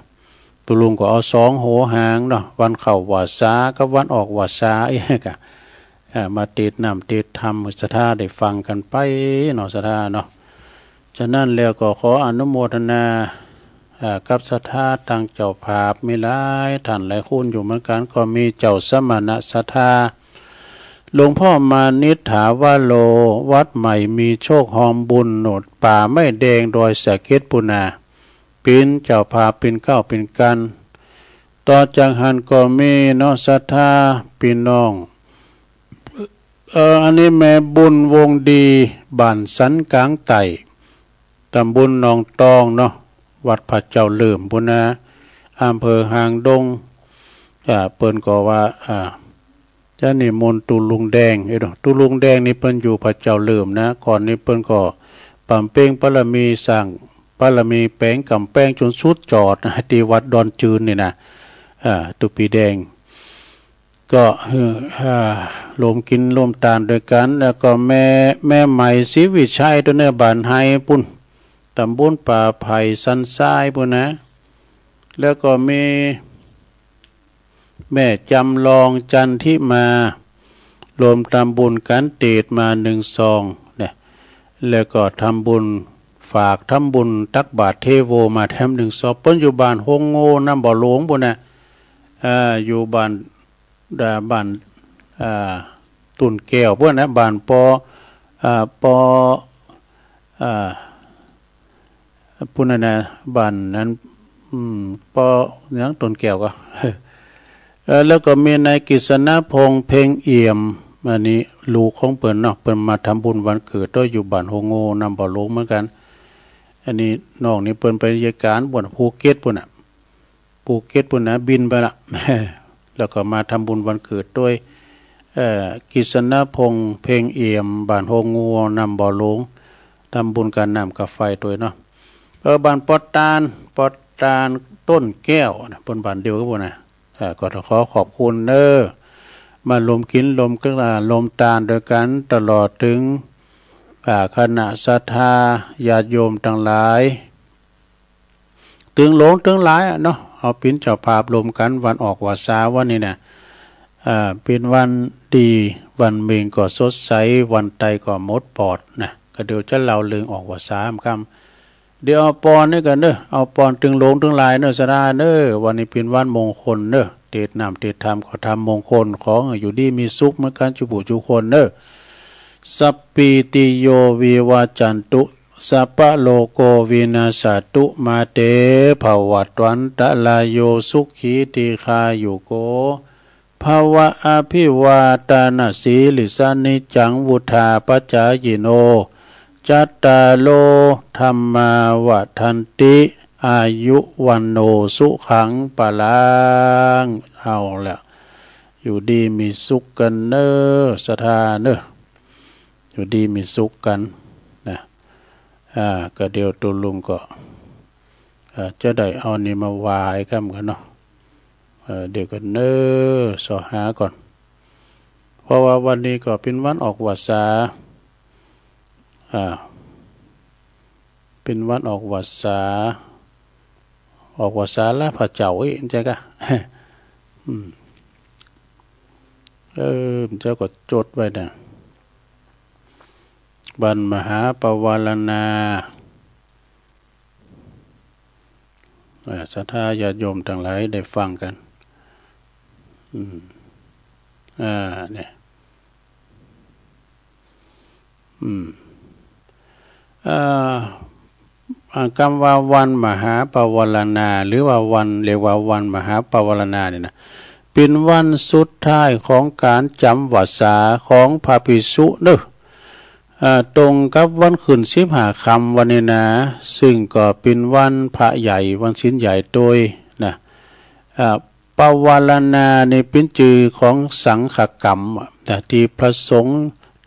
ตุลุงก็เอา2 โหหางเนาะวันเข้าวาสากับวันออกวาสาเอ๊ะกะมาติดน้ำติดธรรมศรัทธาได้ฟังกันไปเนาะศรัทธาเนาะฉะนั้นแล้วก็ขออนุโมทนากับศรัทธาทางเจ้าภาพมีหลายท่านหลายคนอยู่เหมือนกันก็มีเจ้าสมณะศรัทธาหลวงพ่อมานิถาวาโลวัดใหม่มีโชคหอมบุญโหนดป่าไม่แดงโดยสะเก็ดปุนาปินเจ้าพาปินเก้าปินกันต่อจากหันก็มีน้องศรัทธาพี่น้องอันนี้แม่บุญวงดีบ้านสันกลางไต่ตำบลหนองตองเนาะวัดพระเจ้าเหลื่อมปุนาอำเภอหางดงเปิ้นก็ว่าจะนี่มนตุลุงแดงตุลุงแดงนี่เปิ้นอยู่พระเจ้าเหลื่อมนะก่อนนี้เปิ้นก็ปำเป้งบารมีสร้างบารมีแป้งกำแป้งจนสุดจอดที่วัดดอนจืนนี่นะตุปีแดงก็รวมกินรวมทานด้วยกันแล้วก็แม่ใหม่ศรีวิชัยตัวเนี่ยบ้านไฮปุ่นตำบลป่าไผ่สันทรายปุ่นนะ แล้วก็มีแม่จำลองจันทิมารวมทำบุญกันเตดมา1 ซองเนี่ยแล้วก็ทำบุญฝากทำบุญตักบาตรเทโวมาแถม1 ซองเปิ้นอยู่บ้านโฮงโง่น้ำบ่อหลวงบุญนะอยู่บ้านตุ่นแก้วเพื่อนนะบ้านปปุ่นนะบ้านนั้นยังตุ่นแก้วก็แล้วก็มีนายกฤษณพงษ์เพ็งเอี่ยมอันนี้ลูกของเปิ้นเนาะเปิ้นมาทำบุญวันเกิดด้วยอยู่บ้านโฮงโง่นำบ่อหลวงเหมือนกันอันนี้น้องนี่เปิ้นไปราชการบนภูเก็ตปุ่นน่ะบินไปละ แล้วก็มาทำบุญวันเกิดด้วยกฤษณพงษ์เพ็งเอี่ยมบ้านโฮงโง่นำบ่อหลวงทำบุญการน้ำกับไฟตัวเนาะบ้านปอดตาลต้นแก้วเปิ้นบ้านเดียวกับพุ่นน่ะก็ขอบคุณมาลมกินลมกระลมตาลโดยกันตลอดถึงคณะศรัทธาญาติโยมทั้งหลายตึงหลงตึงหลายเนาะเอาปิ้นเจ้าภาพรวมกันวันออกวาสาวันนี้นะเป็นวันดีวันเมงก็สดใสวันไตก็มดปอดนะก็เดี๋ยวจะเล่าเรื่องออกวาสาคำเดี๋ยวเอาปอนนี่กันเอาปอนตึงหลงตึงหลายสราวันนี้เป็นวันมงคลเตดนำเตดธรรมขอทำมงคลของอยู่ดีมีสุขเหมือนกันจุบุจุคนสัพพิติโยวิวาจันตุสัพพะโลโกวินาศตุมาเตภวัตวันตะลายโยสุขีติคายุโกภวะอภิวาตานาสีลิสานิจังวุธาปัจจายโนจัตตาโลธัมมาวัฏันติอายุวันโนสุขังปะลังเอาละอยู่ดีมีสุขกันศรัทธาอยู่ดีมีสุขกันนะก็เดี๋ยวตัวลุงก็จะได้เอานี่มาไหว้กันเนาะเดี๋ยวกันสอหาก่อนเพราะว่าวันนี้ก็เป็นวันออกวาสาเป็นวันออกวาสาละพระเจ้าใช่กะเจ้าก็จดไว้นะบันมหาปวารณาศรัทธาญาติโยมทั้งหลายได้ฟังกันเนี่ยคำว่าวันมหาปวารณาหรือว่าวันเรียกว่าวันมหาปวารณาเนี่ยนะเป็นวันสุดท้ายของการจำวาสาของพระภิกษุตรงกับวันขึ้น15 ค่ำวันนี้นะซึ่งก็เป็นวันพระใหญ่วันศีลใหญ่โดยนะปวารณาในเป็นชื่อของสังฆกรรมที่พระสงฆ์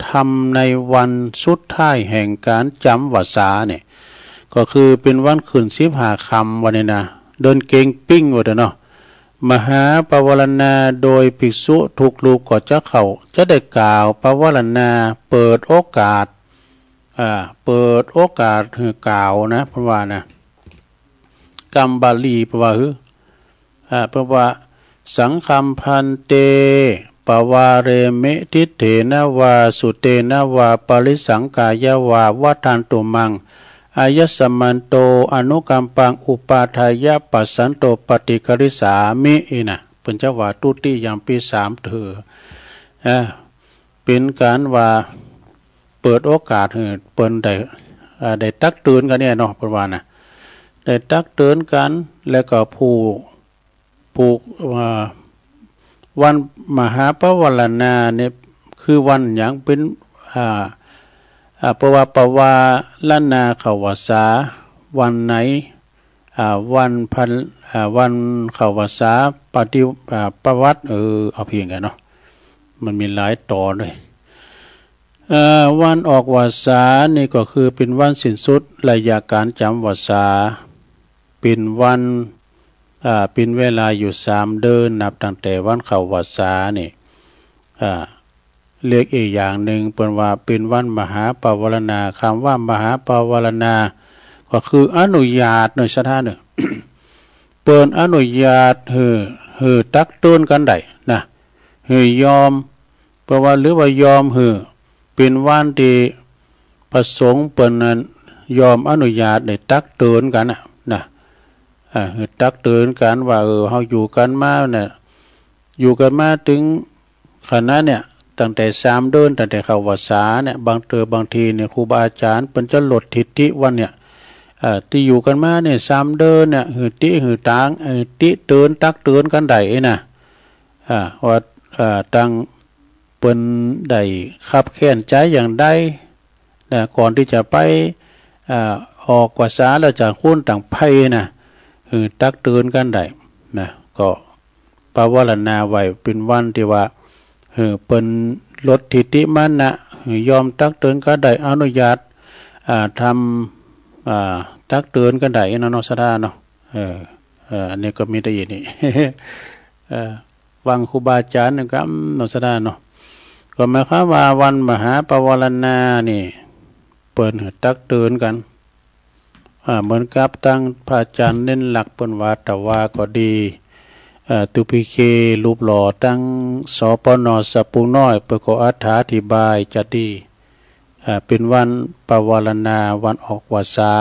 ทำในวันสุดท้ายแห่งการจำวาสาเนี่ยก็คือเป็นวันขึ้น15 ค่ำวันนี้นะเดินเก่งปิ้งว่าเนาะมหาปวารณาโดยภิกษุทุกรูปก็จะได้กล่าวปวารณาเปิดโอกาสคือกล่าวนะเพราะว่านะกรรมบาลีเพราะว่าสังคัมพันเตปวาเรเมทิเถนะวาสุเตนะวาปริสังกายาวาวัฏันตุมังอายสมันโตอนุกัมปังอุปาทายะปัสสันโตปฏิกริสามินะเป็นเจ้าว่าตุติยามปี3เป็นการว่าเปิดโอกาสให้เปิ้นได้ตักเตือนกันเนี่ยเนาะประมาณน่ะได้ตักเตือนกันแล้วก็ผู้วันมหาปวารณาเนี่ยคือวันอย่างเป็นปวารณาเข้าวาสาวันไหนวันเข้าวาสาปฏิประวัติเอาเพียงกันเนาะมันมีหลายตอนเลยวันออกวาสานี่ก็คือเป็นวันสิ้นสุดระยะการจำวาสาเป็นวันเป็นเวลาอยู่3 เดือนนับตั้งแต่วันเข้าวาสานี่เรียกอีกอย่างหนึ่งเป็นว่าเป็นวันมหาปวารณาคำว่ามหาปวารณาก็คืออนุญาตในสถาน เปิ้นอนุญาตฮือตักเตือนกันได้นะฮือยอมเพราะว่าหรือว่ายอมฮือเป็นวันที่ประสงค์เปิ้นนั้นยอมอนุญาตได้ตักเตือนกันนะฮือตักเตือนกันว่าเฮาอยู่กันมาเนี่ยอยู่กันมาถึงขณะเนี่ยตั้งแต่3 เดือนตั้งแต่เข้าพรรษาเนี่ยบางทีเนี่ยครูบาอาจารย์เปิ้นจะลดทิฏฐิวันเนี่ยที่อยู่กันมาเนี่ย3 เดือนเนี่ยหือติหือตางติเตือนตักเตือนกันได้นะว่าตั้งเปิ้นได้ขับแค้นใจอย่างใดนะก่อนที่จะไปออกพรรษาแล้วจากคุ้นต่างไพ่นะหือตักเตือนกันได้นะก็ภาวนาไว้เป็นวันที่ว่าเปิ้นลดทิฏฐิมานะยอมตักเตือนกันได้อนุญาตทำตักเตือนกันได้เนาะสะดาเนาะอันนี้ก็มีได้ยินนี่ วังครูบาอาจารย์นะครับเนาะสะดาเนาะก็หมายความว่าวันมหาปวารณานี่เปิ้นตักเตือนกันเหมือนกับตั้งพระอาจารย์เน้นหลักเปิ้นว่าแต่ว่าก็ดีตุพิเครูปหล่อตั้งสปนสปุงน้อยเพื่อขออธิบายจะดีเป็นวันปวารณาวันออกพรรษา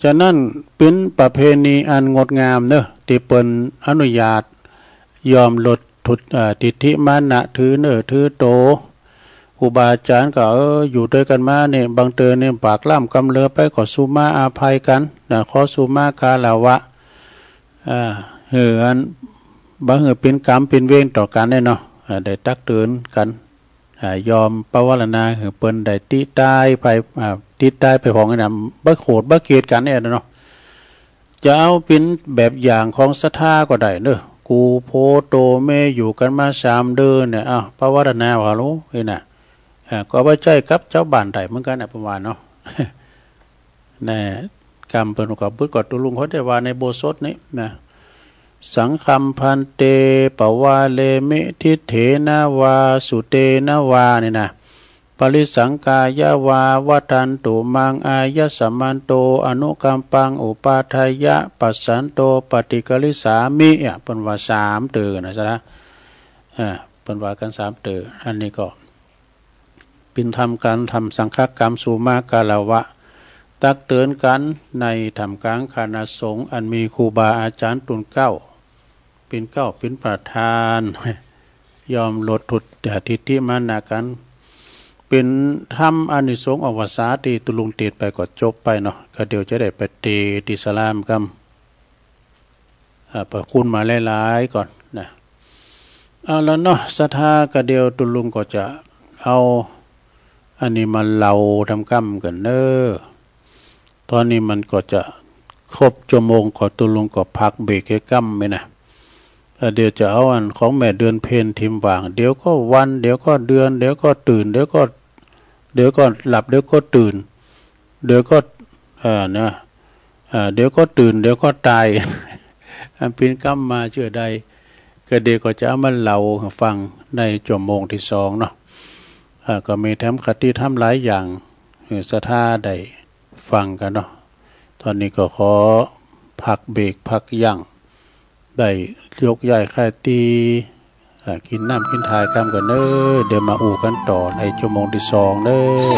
ฉะนั้นเป็นประเพณีอันงดงามเนอะที่เปิ้นอนุญาตยอมลดทิฏฐิมานะถือเนื้อถือโตครูบาอาจารย์ก็อยู่ด้วยกันมาเนี่ยบางเตือนเนี่ยปากล่ำกำเลือไปขอสุมาอาภัยกันนะขอสุมากาลาวะอันบางเป็นกรรมเป็นเวรต่อกันได้เนาะได้ตักเตือนกันยอมปวารณาเปิ้นได้ติตายไปของกันนะบ่โขดบ่เกลียดกันเนี่ยเนาะจะเอาเป็นแบบอย่างของศรัทธาก็ได้เด้อกูโพโตเมอยู่กันมา3 เดือนเนี่ยปวารณาว่ารู้เห็นน่ะก็บ่ใจกับเจ้าบ้านไดเหมือนกันประมาณเนาะ แน่กรรมเปิ้นก็บึกก็ตุลุงเขาได้ว่าในโบสถนี้นะสังคัมพันเตปวาเลมิทิเถนาวาสุเตนาวานี่นะปริสังกายาวาวัตันตุมังอายสมันโตอนุกัมปังอุปาทายะปัสสันโตปฏิกริสามิเปิ้นว่า3 เตือนะซะนะเปิ้นว่ากัน3 เตืออันนี้ก็เป็นทำสังฆกรรมสุมากาลวะตักเตือนกันในธรรมกลางคณะสงฆ์อันมีครูบาอาจารย์ตุนเก้าเป็นประธานยอมลดทุทิฏฐิมานะกันเป็นธรรมอานิสงส์อวสาตีตุลุงเตดไปก็จบไปเนาะก็เดี๋ยวจะได้ไปเตติสลามกันประคุณมาหลายๆก่อนนะแล้วเนาะศรัทธาก็เดี๋ยวตุลุงก็จะเอาอันนี้มาเล่าทำกรรมกันเนอตอนนี้มันก็จะครบชั่วโมงขอตุลุงก็พักเบรกให้กรรมไหมนะเดี๋ยวจะเอาอันของแม่เดือนเพ็ญทิมวางเดี๋ยวก็วันเดี๋ยวก็เดือนเดี๋ยวก็ตื่นเดี๋ยวก็หลับเดี๋ยวก็ตื่นเดี๋ยวก็เนี่ยเดี๋ยวก็ตื่นเดี๋ยวก็ตาย อันเป็นกรรมมาเชื่อใดก็เดี๋ยวก็จะเอามาเล่าฟังในชั่วโมงที่2เนาะก็มีแถมคติทำหลายอย่างศรัทธาได้ฟังกันเนาะตอนนี้ก็ขอพักเบรกพักยั่งได้ยกใหญ่ค่ายตีกินน้ำกินทายกันกันเด้อเดี๋ยวมาอู่กันต่อในชั่วโมงที่2เด้อ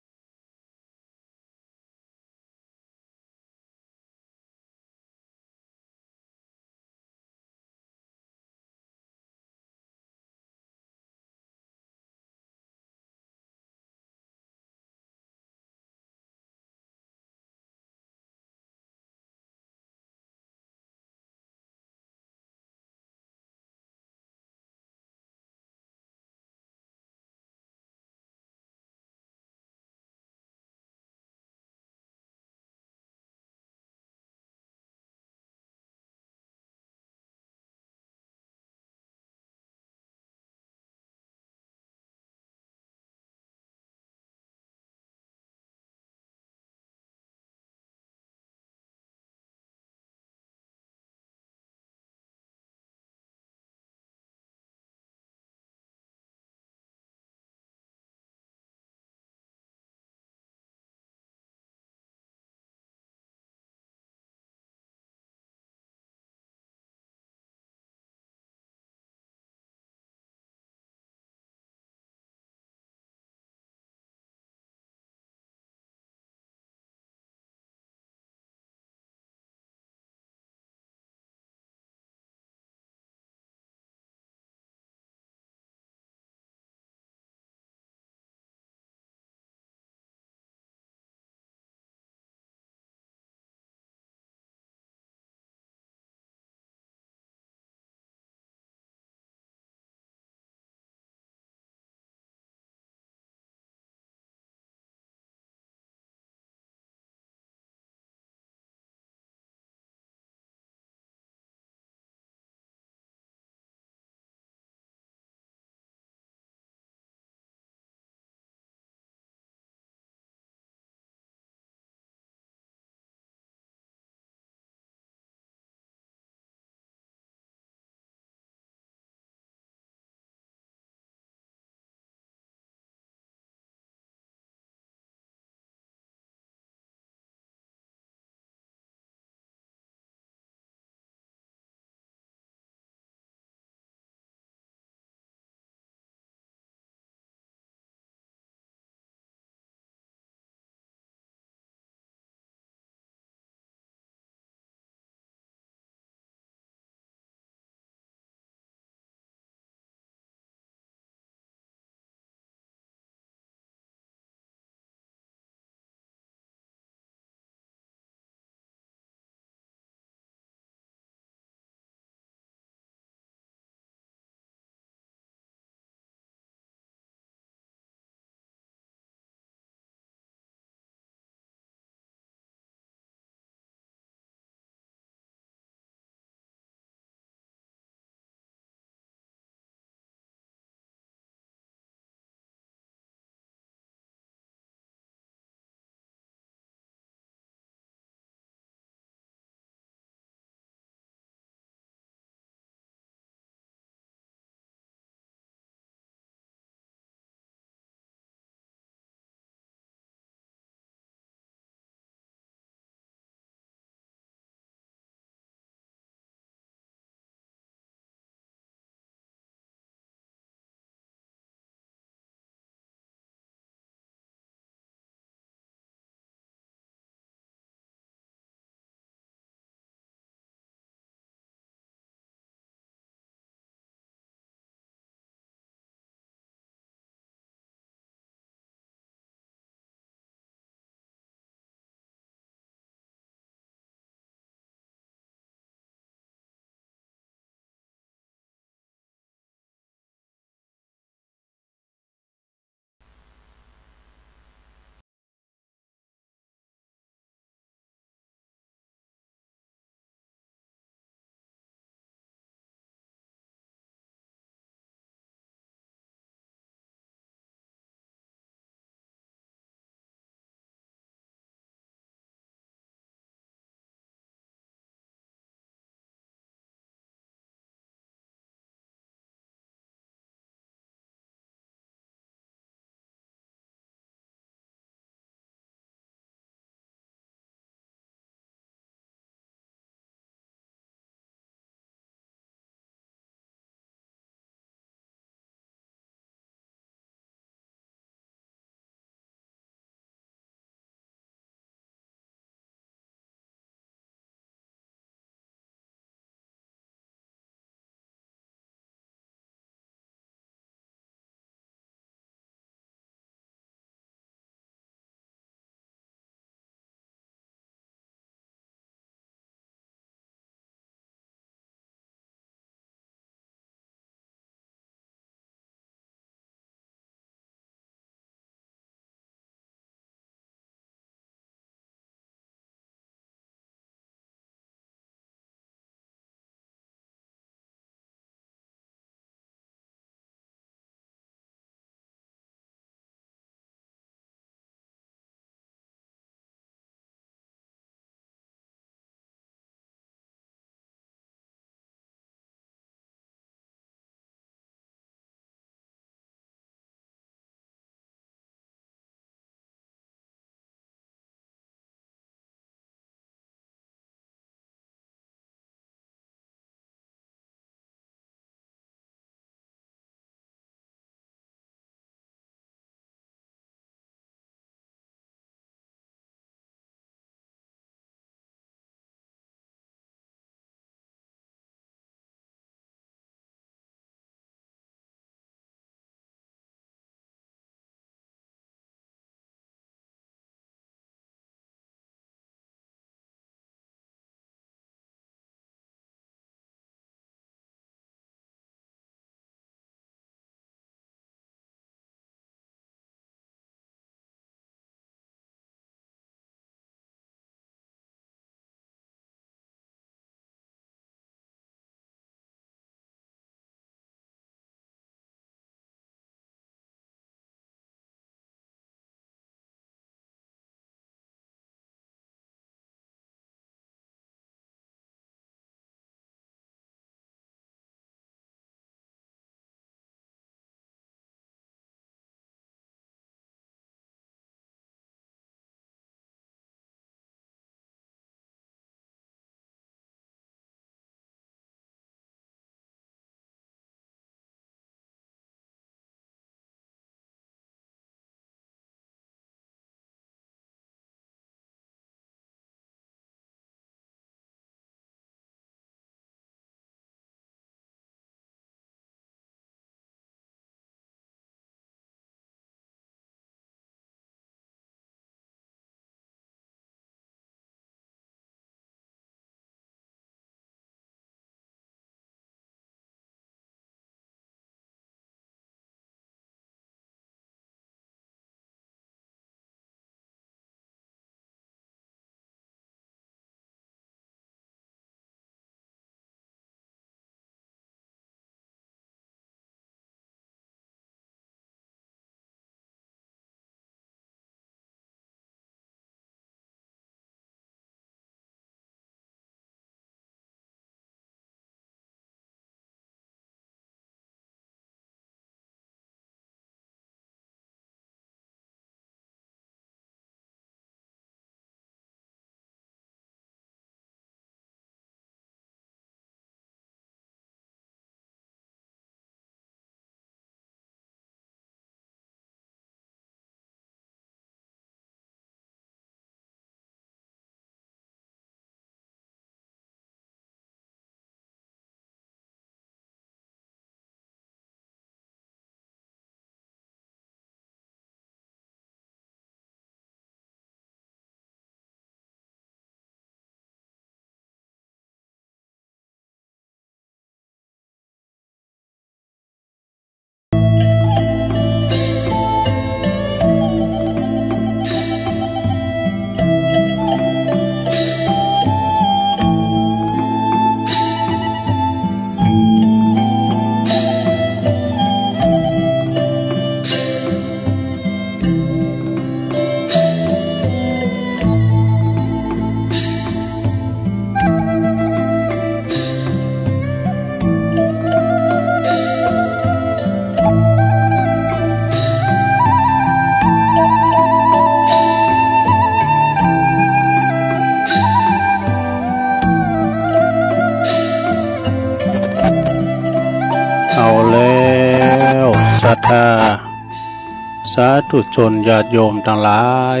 ธุชนญาติโยมทั้งหลาย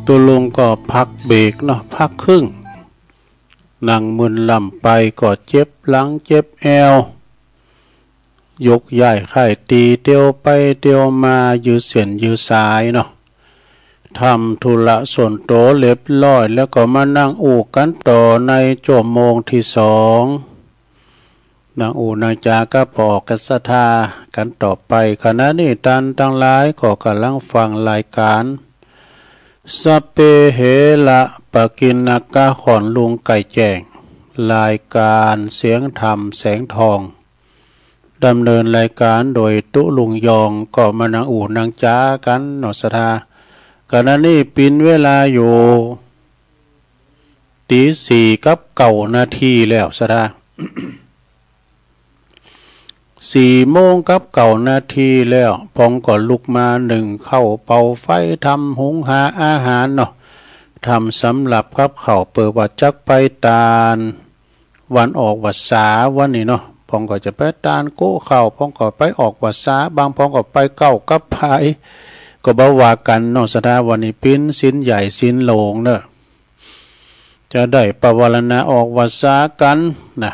ตุลุงก็พักเบรกเนาะพักครึ่งนั่งมึนลำไปก็เจ็บหลังเจ็บแอวยกใหญ่ไข่ตีเตียวไปเตียวมายืดเสียนยืดสายเนาะทำธุระส่วนโตเล็บร้อยแล้วก็มานั่งอู่กันต่อในชั่วโมงที่สองนางอู่นางจาก็ปอกกัสธากันต่อไปขณะนี้ท่านทั้งหลายก็กำลังฟังรายการสเปเหละปะกินนากาขอนลุงไก่แจ้งรายการเสียงธรรมแสงทองดำเนินรายการโดยตุลุงยองก็มานางอู่นางจ้ากันหนอสธาขณะนี้ปินเวลาอยู่ตีสี่กับ9 นาทีแล้วสธา4 โมงกับ9 นาทีแล้วพองก็ลุกมาหนึ่งเข้าเป่าไฟทำหุงหาอาหารเนาะทำสำหรับกับเข่าเปิดวัดจักไปตาลวันออกวัดสาวันนี้เนาะพองก็จะไปตาลโก้เข่าพองก็ไปออกวัดสาบางพองก็ไปเก้ากับพายก็บ่ว่ากันเนาะสดาวันนี้ปิ้นสินใหญ่สินโหลงเนาะจะได้ปวารณาออกวัดสากันนะ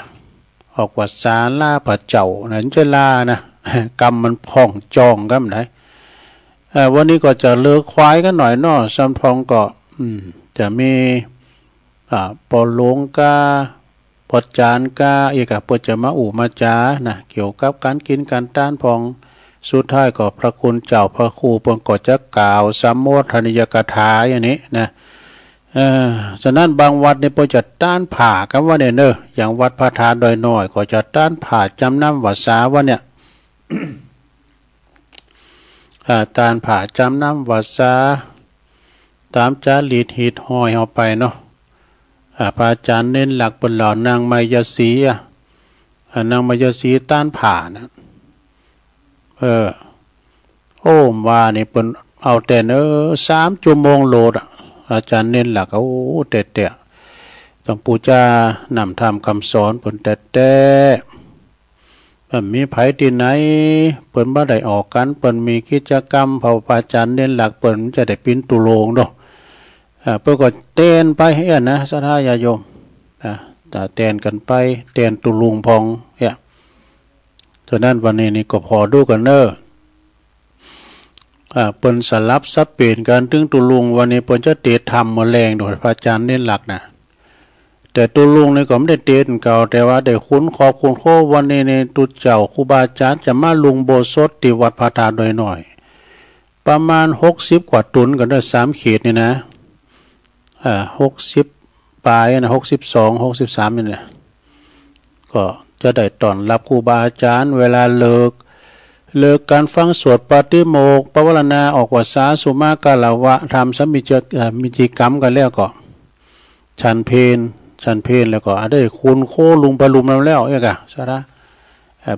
ออกวัดสาลาพระเจ้านั้นจะลานะกรรมมันพ่องจองกันไหนวันนี้ก็จะเลือกควายกันหน่อยเนาะซัมพองก็จะมีปอหลวงกาปอจานกาเอกปจะมาอู่มาจานะเกี่ยวกับการกินการต้านพองสุดท้ายก็พระคุณเจ้าพระครูปนก็จะกล่าวสัมโมทนิยกถาอย่างนี้นะฉะนั้นบางวัดเนี่ยพอจะต้านผ่ากันว่าเนี่ยเนอะอย่างวัดพระธาตุดอยน้อยก็จะต้านผ่าจำน้ำวัดสาว่าเนี่ย ต้านผ่าจำน้ำวัดสาตามจารีตหิดห้อยเอาไปเนาะพระอาจารย์เน้นหลักบนเหล่านางมายาสีนางมายาสีต้านผ่านะโอ้มว่านี่เป็นเอาแต่3 ชั่วโมงโหลดอาจารย์เน้นหลักโอ้เตะต้องปูจานำทำคำสอนเปิ่นแต่มีไผที่ไหนเปิ่นบ่ได้ออกกันเปิ่นมีกิจกรรมเผาอาจารย์เน้นหลักเปิ่นจะได้ปิ้นตุโลงเนาะเปิ่นก็เต้นไปเฮ็ดนะศรัทธาญาติโยมแต่เต้นกันไปเต้นตุลุงพองเนี่ยฉะนั้นวันนี้นี่ก็พอดูกันเด้อเปิ้นสลับซับเปลี่ยนกันถึงตุลุงวันนี้เปิ้นจะเตะทำมาแรงโดยพระอาจารย์เน้นหลักนะแต่ตุลุงนี่ก็ไม่ได้เตะเก่าแต่ว่าได้คุ้นขอบคุณโควันนี้ในตุเจ้าครูบาอาจารย์จะมาลุงโบสถที่วัดพระธาตุดอยน้อยประมาณ60 กว่าตุนกันด้วย3 เขตนี่นะ60 ปลายนะ62 63นี่แหละก็จะได้ต้อนรับครูบาอาจารย์เวลาเลิกการฟังสวดปาฏิโมกข์ปวารณาออกวัดสาสุมากาลาวะทำสมิจิกรรมกันแล้วก็ฉันเพลแล้วก็ได้คุณโคลุงไปลุมแล้วเอกสาระ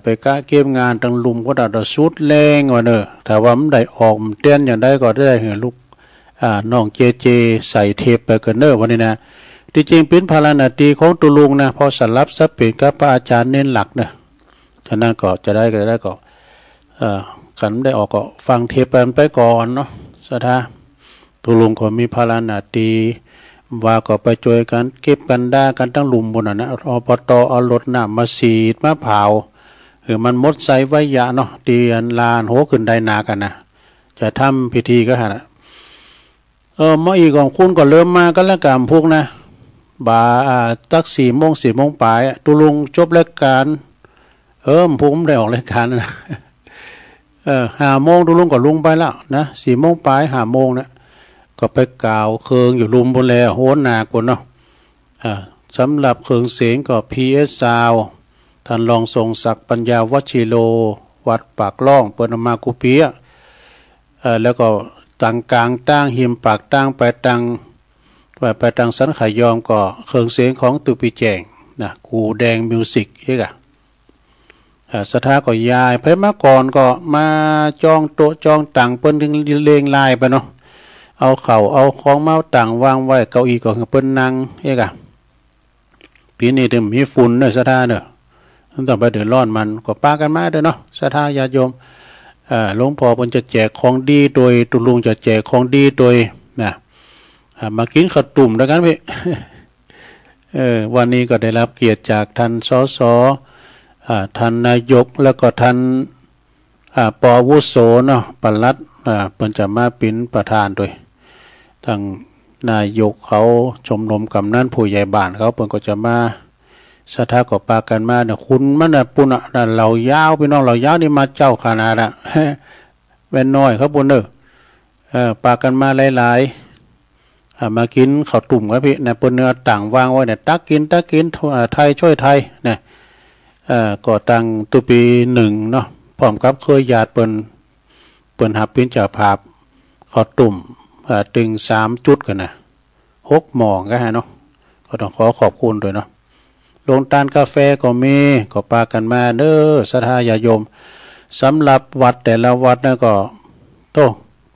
ไปกะเก็บงานตั้งลุมก็ได้สุดแรงว่าเนอะแต่ว่ามันได้ออกเต้นอย่างได้ก็ได้เห็นลูกน้องเจใส่เทปไปกันเนอะวันนี้นะที่จริงเป็นภารานาทีของตุลุงนะพอสลับซับเปลี่ยนกับพระอาจารย์เน้นหลักนะฉะนั้นก็จะได้ก็กันได้ออกก็ฟังเทปไปก่อนเนาะศรัทธาตุลุงก็มีภารานาทีว่าก็ไปช่วยกันเก็บกันได้กันตั้งหลุมบนนะอบตเอารถน้ำมาสีดมาเผามันมดใส่ไว้ยะเนาะตีอันลานโหขึ้นได้นากันนะจะทำพิธีก็ฮะเมื่ออีกของคุณก็เริ่มมากันแล้วกันพวกนะบ่าตัก4 โมงปลายตุลุงจบรายการผมได้ออกรายการนะ5 โมงตุลุงก็ลุงไปแล้วนะ4 โมงปลาย5 โมงนะก็ไปกล่าวเคืองอยู่ลุมบนแลโหนหนักกว่าเนาะสำหรับเคืองเสียงก็ PS ซาวท่านรองทรงศักดิ์ปัญญาวชิโลวัดปากล่องเปิดมากุเปียแล้วก็ตังกลางตั้งหิมปากตั้งไปตังสันขายอมก็เคืองเสียงของตุปีแจงนะกูแดงมิวสิกเอกสถาก็ยายไปมาก่อนก็มาจองโต๊ะจองตังเปิ้นถึงเลงลายไปเนาะเอาเข่าเอาของเมาตังวางไว้เก้าอี้ก็เปิ้นนั่งเอกปีนี้เดี๋ยวมีฝุ่นเนอะสถาเนอะต้องไปเดือดร้อนมันก็ปากันมาเด้อเนาะสถาญาติโยม หลวงพ่อเพิ่นจะแจกของดีโดยตุลุงจะแจกของดีโดยนะมากินข้าวตุ่มแล้วกันพี่ วันนี้ก็ได้รับเกียรติจากท่านสสท่านนายกแล้วก็ท่านปวุโสเนาะปลัดเพิ่นจะมาเป็นประธานโดยทางนายกเขาชมรมกำนันผู้ใหญ่บ้านเขาเพิ่นก็จะมาสถาก็ปากันมาเนี่ยคุณมันน่ะปุ่นน่ะเรายาวพี่น้องเรายาวนี่มาเจ้าขนาดน่ะ แว่นน้อยครับปุ่นปากันมาหลายๆมากินข้าวตุ่มครับพี่เนี่ยปุ่นเนื้อต่างวางไว้เนี่ยตักกินไทยช่วยไทยเนี่ยก่อตั้งตุปี1เนาะพร้อมกับเคยญาติเปิ้นหับเป็นเจ้าภาพข้าวตุ่มตึง3จุดกันนะ6หม้อก็ฮะเนาะก็ต้องขอบคุณด้วยเนาะลงทานกาแฟก็มีก็ปากันมาเด้อศรัทธาญาติโยมสำหรับวัดแต่ละวัดนะก็โต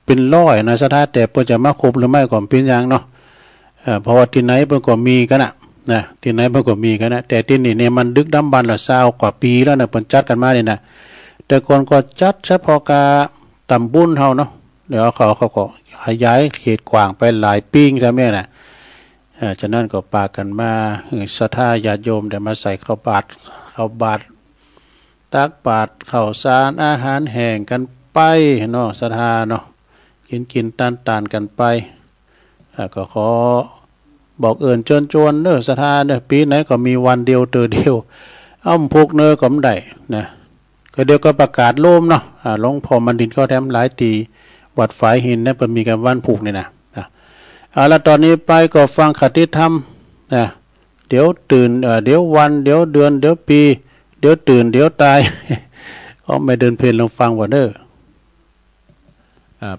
เป็น100นะศรัทธาแต่เพิ่นจะมาครบหรือไม่ก็เป็นอย่างเนาะเพราะว่าที่ไหนเพิ่นก็มีกันนะที่ไหนเพิ่นก็มีกันนะแต่ที่นี่เนี่ยมันดึกดำบรรพ์ละ20กว่าปีแล้วนะเพิ่นจัดกันมานี่นะแต่ก่อนก็จัดเฉพาะกาตำบุญเฮาเนาะเดี๋ยวเขาก็ขยายเขตกว้างไปหลายปีแล้วแม่น่ะฉะนั้นก็ปากันมาศรัทธาญาติโยมได้มาใส่ข้าวบาตรตักบาตรข้าวสารอาหารแห้งกันไปเนาะศรัทธาเนาะกินตานกันไปก็ขอบอกเอิญเชิญชวนเด้อศรัทธาเด้อปีไหนก็มีวันเดียวเดียวพุกเนื้อก็ไม่ได้นะก็เดี๋ยวก็ประกาศโลมเนาะหลวงพ่อมันดินก็แถมหลายตีวัดฝายหินเนี่ยเปิดมีกันวันผูกนี่นะแล้วตอนนี้ไปก็ฟังคติธรรมเดี๋ยวตื่นเดี๋ยววันเดี๋ยวเดือนเดี๋ยวปีเดี๋ยวตื่นเดี๋ยวตาย ก็ไม่เดินเพลินลองฟังว่าเด้อ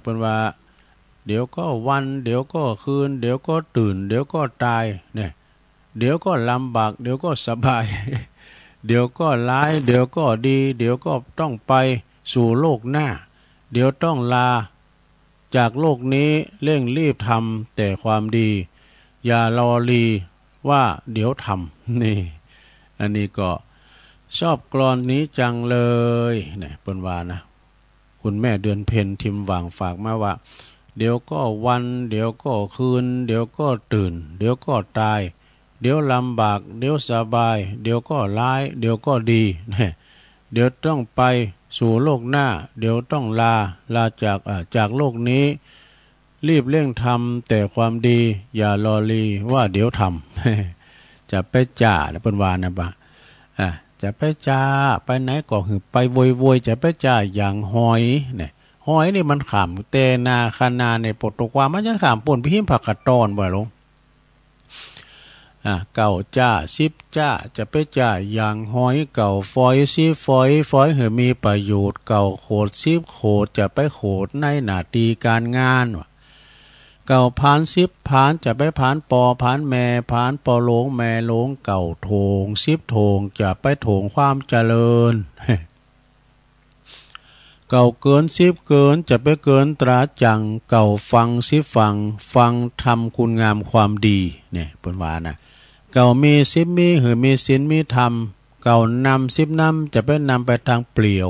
เป็นว่าเดี๋ยวก็วันเดี๋ยวก็คืนเดี๋ยวก็ตื่นเดี๋ยวก็ตายเนี่ยเดี๋ยวก็ลำบากเดี๋ยวก็สบาย เดี๋ยวก็ร้ายเดี๋ยวก็ดีเดี๋ยวก็ต้องไปสู่โลกหน้าเดี๋ยวต้องลาจากโลกนี้เร่งรีบทำแต่ความดีอย่ารอรีว่าเดี๋ยวทำนี่อันนี้ก็ชอบกลอนนี้จังเลยเนี่ยเปิ้นว่านะคุณแม่เดือนเพ็ญทิมหว่างฝากมาว่าเดี๋ยวก็วันเดี๋ยวก็คืนเดี๋ยวก็ตื่นเดี๋ยวก็ตายเดี๋ยวลำบากเดี๋ยวสบายเดี๋ยวก็ร้ายเดี๋ยวก็ดีเนี่ยเดี๋ยวต้องไปสู่โลกหน้าเดี๋ยวต้องลาจากโลกนี้รีบเร่งทำแต่ความดีอย่ารอรีว่าเดี๋ยวทำ จะไปจ่าแล้วเป็นวานะปะจะไปจ่าไปไหนก็คือไปโวยจะไปจ่าอย่างหอยเนี่ยหอยนี่มันขามเตนาคานาในปตกว่ามันจะขามป่นพิมพ์ผักกระตอนบ่ลงเก่าจ้า10จ้าจะไปจ้าอย่างหอยเก่าฟอย10ฟอยเหมีประโยชน์เก่าโขด10โขดจะไปโขดในหน้าที่การงานวะเก่าผาน10ผานจะไปผานปอผานแม่ผานปอโลงแม่โลงเก่าโถง10โถงจะไปโถงความเจริญ เก่าเกิน10เกินจะไปเกินตราจังเก่าฟังฟังทำคุณงามความดีเนี่ยเป็นว่านะเก่ามี10มีหือมีศีลมีธรรมเก่านำ10นำจะไปนำไปทางเปลี่ยว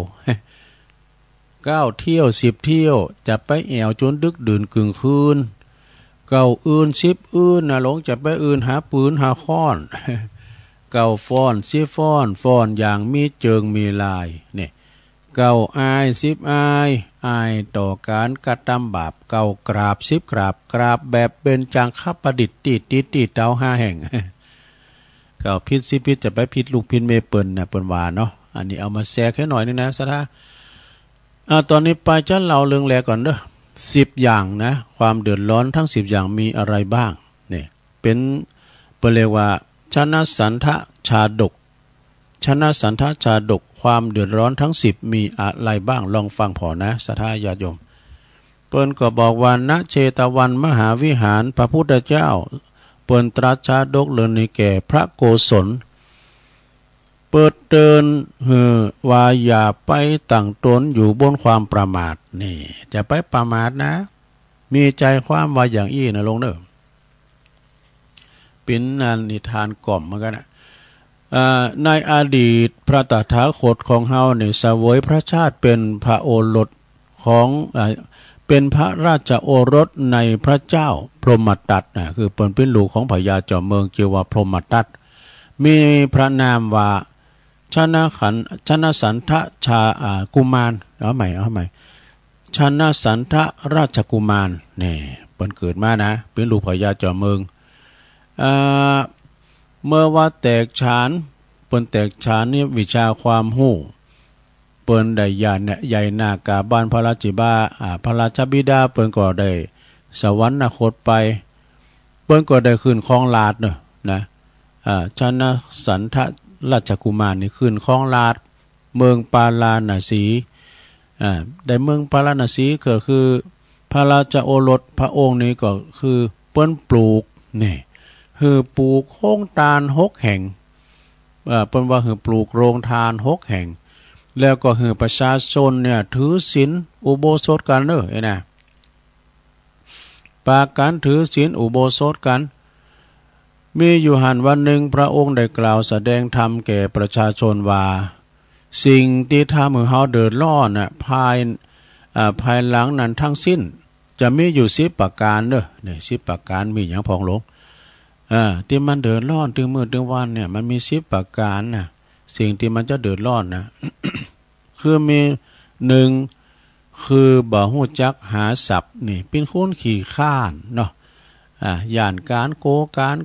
9เที่ยว10เที่ยวจะไปแอวจนดึกดื่นกึ่งคืนเก่าอื่น10อื่นนะหลงจะไปอื่นหาปืนหาค้อน เก่าฟ้อนฟ้อนอย่างมีเจิงมีลายเนี่ยเก่าอาย10อายต่อการกระทำบาปเก่ากราบ10กราบแบบเป็นจังคับประดิษฐ์ตีเตา5แห่ง เก่าพิษ10พิษจะไปพิษลูกพิษเมเปิลนะเปิลวาเนาะอันนี้เอามาแชร์แค่หน่อยนึงนะสัทธาตอนนี้ไปจะเล่าเรื่องแรกก่อนเด้อ10อย่างนะความเดือดร้อนทั้ง10อย่างมีอะไรบ้างเนี่ยเป็นเรียกว่าชนะสันทะชาดกความเดือดร้อนทั้ง10มีอะไรบ้างลองฟังพอนะสัทธาญาติโยมเปิ้นก็บอกว่าณเชตวันมหาวิหารพระพุทธเจ้าเปิ้นตรัสชาดกเลินในแก่พระโกศลเปิดเตือนว่าอย่าไปตั้งตนอยู่บนความประมาทนี่จะไปประมาทนะมีใจความว่าอย่างอี้นะลงเด้อเป็นนิทานกล่อมเหมือนกันนะ ในอดีตพระตถาคตของเฮาเนี่ยเสวยพระชาติเป็นพระโอรสของเป็นพระราชโอรสในพระเจ้าพรหมทัตนะคือเป็นลูกของพญาเจ้าเมืองเกี่ยวว่าพรหมทัตมีพระนามว่าชนะสันทะชากุมารเอาใหม่ชนะสันทะราชกุมารนี่เปิ้นเกิดมานะเป็นลูกพญาเจ้าเมืองเมื่อว่าแตกฉานเปิ้นแตกฉานนี่วิชาความหู้เปิ้นได้ญาณเนี่ยใหญ่นากาบ้านพระราชิบาพระราชบิดาเปิ้นก็ได้สวรรคตไปเปิ้นก็ได้ขึ้นครองราชเนอะนะชนะสันทะราชกุมารนี่ขึ้นครองราชเมืองปาลาณสีได้เมืองปาลาณสีก็คือพระราชโอรสพระองค์นี้ก็คือเปิ้นปลูกนี่คือปลูกโค้งตาล6แห่งเปิ้นว่าคือปลูกโรงทาน6แห่งแล้วก็คือประชาชนเนี่ยถือศีลอุโบสถกันเด้อนะปาการถือศีลอุโบสถกันมีอยู่หันวันหนึ่งพระองค์ได้กล่าวแสดงธรรมแก่ประชาชนว่าสิ่งที่ทำให้เฮาเดือดร้อนน่ะภายหลังนั้นทั้งสิ้นจะมีอยู่10ประการเด้อนี่10ประการมีหยังพองหลงที่มันเดือดร้อนถึงมื้อถึงวันเนี่ยมันมี10ประการน่ะสิ่งที่มันจะเดือดร้อนนะ คือมี1คือบ่ฮู้จักหาทรัพย์นี่เป็นคนขี้ข้านเนาะย่านการโ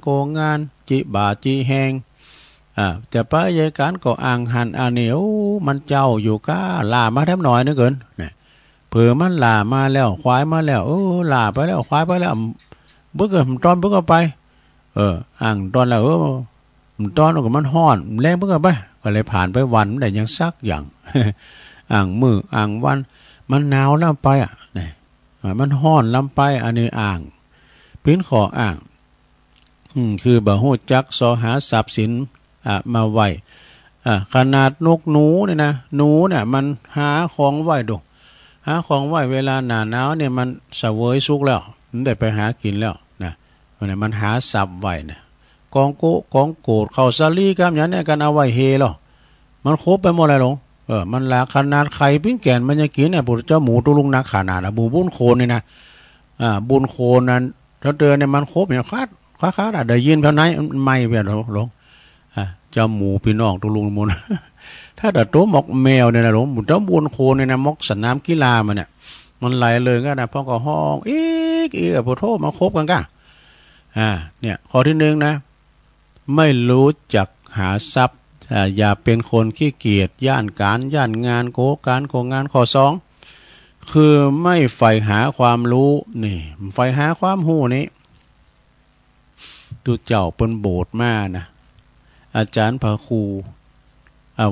กงานจิบาจิแหงจะไปยายการก็อ่างหันเหนียวมันเจ้าอยู่ก้าลามาแทบหน่อยนึกเกินเนี่ยเผื่อมันลามาแล้วควายมาแล้วลาไปแล้วควายไปแล้วเบิ่งก็ตอนเบิ่งก็ไปอ่างตอนแล้วมันตอนก็มันฮ้อนแรงเบิ่งก็ไปก็เลยผ่านไปวันได้ยังซักอย่าง อ่างมืออ่างวันมันหนาวลำไปนี่มันฮ้อนลำไปอันนี้อ่างเป็นขออ่างคือบ่ฮู้จักสอหาทรัพย์สินมาไว้ขนาดนกหนูเนี่ยนะหนูเนี่ยมันหาของไว้ดูหาของไว้เวลาหน้าหนาวเนี่ยมันเสวยสุกแล้วมันได้ไปหากินแล้วนะมันหาทรัพย์ไว้นะกองโกดเข้าซาลีกับอย่างนี้กันเอาไว้เฮหรอมันครบไปหมดเลยหรอมันหลากขนาดไข่ปิ้งแก่นมันยังกินเนี่ยพระเจ้าหมูตุลุงนักขนาดบูบุญโคนนี่นะบุญโคนนั้นถ้าเตือนเนี่ยมันครบอย่างคาดได้ยินเท่านั้นไม่เปลี่ยนหลงเจ้าหมูพี่น้องตุลุงมูล ถ้าแต่ตัวหมอกแมวเนี่ยนะหลงเจ้าบุญโคนเนี่ยนะมอกสนามกีฬามันเนี่ยมันไหลเลยก็นะพ่อก็ห้องอีกพอโทษมาครบกันก็เนี่ยข้อที่1นะไม่รู้จักหาทรัพย์อย่าเป็นคนขี้เกียจย่านงานโกงานข้อ2คือไม่ใฝ่หาความรู้นี่ใฝ่หาความรู้นี้ตัวเจ้าเป็นโบสถ์มานะอาจารย์พระครู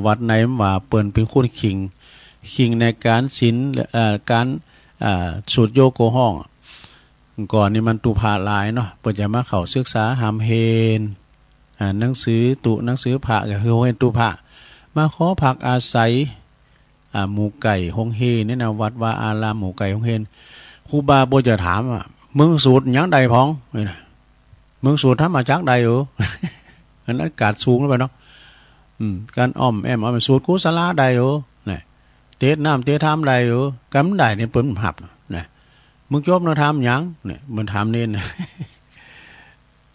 วัดไหนว่าเปิ้นเป็นคนขิงในการศีลการสูตรโยโกห้องก่อนนี่มันตุภาลายเนาะเปิ้นจะมาเข้าศึกษาหามเฮนหนังสือพระก็คือเฮนตุภามาขอพักอาศัยหมู่ไก่ฮงเฮนี่นะวัดว่าอารามหมู่ไก่ฮงเฮนครูบาบ่จะถามมึงสูตรหยังใดพ้องนี่นะมึงสูตรทำมาจากใดอันนั้นกาดสูงแล้วไปเนาะการอ้อมแอมสูตรกุศลใดเนี่ยเตะน้ำเตะทำใดกำใดเนี่ยเปิ้นหับนะมึงจบนะทำหยังเนี่ยมันทำเน้น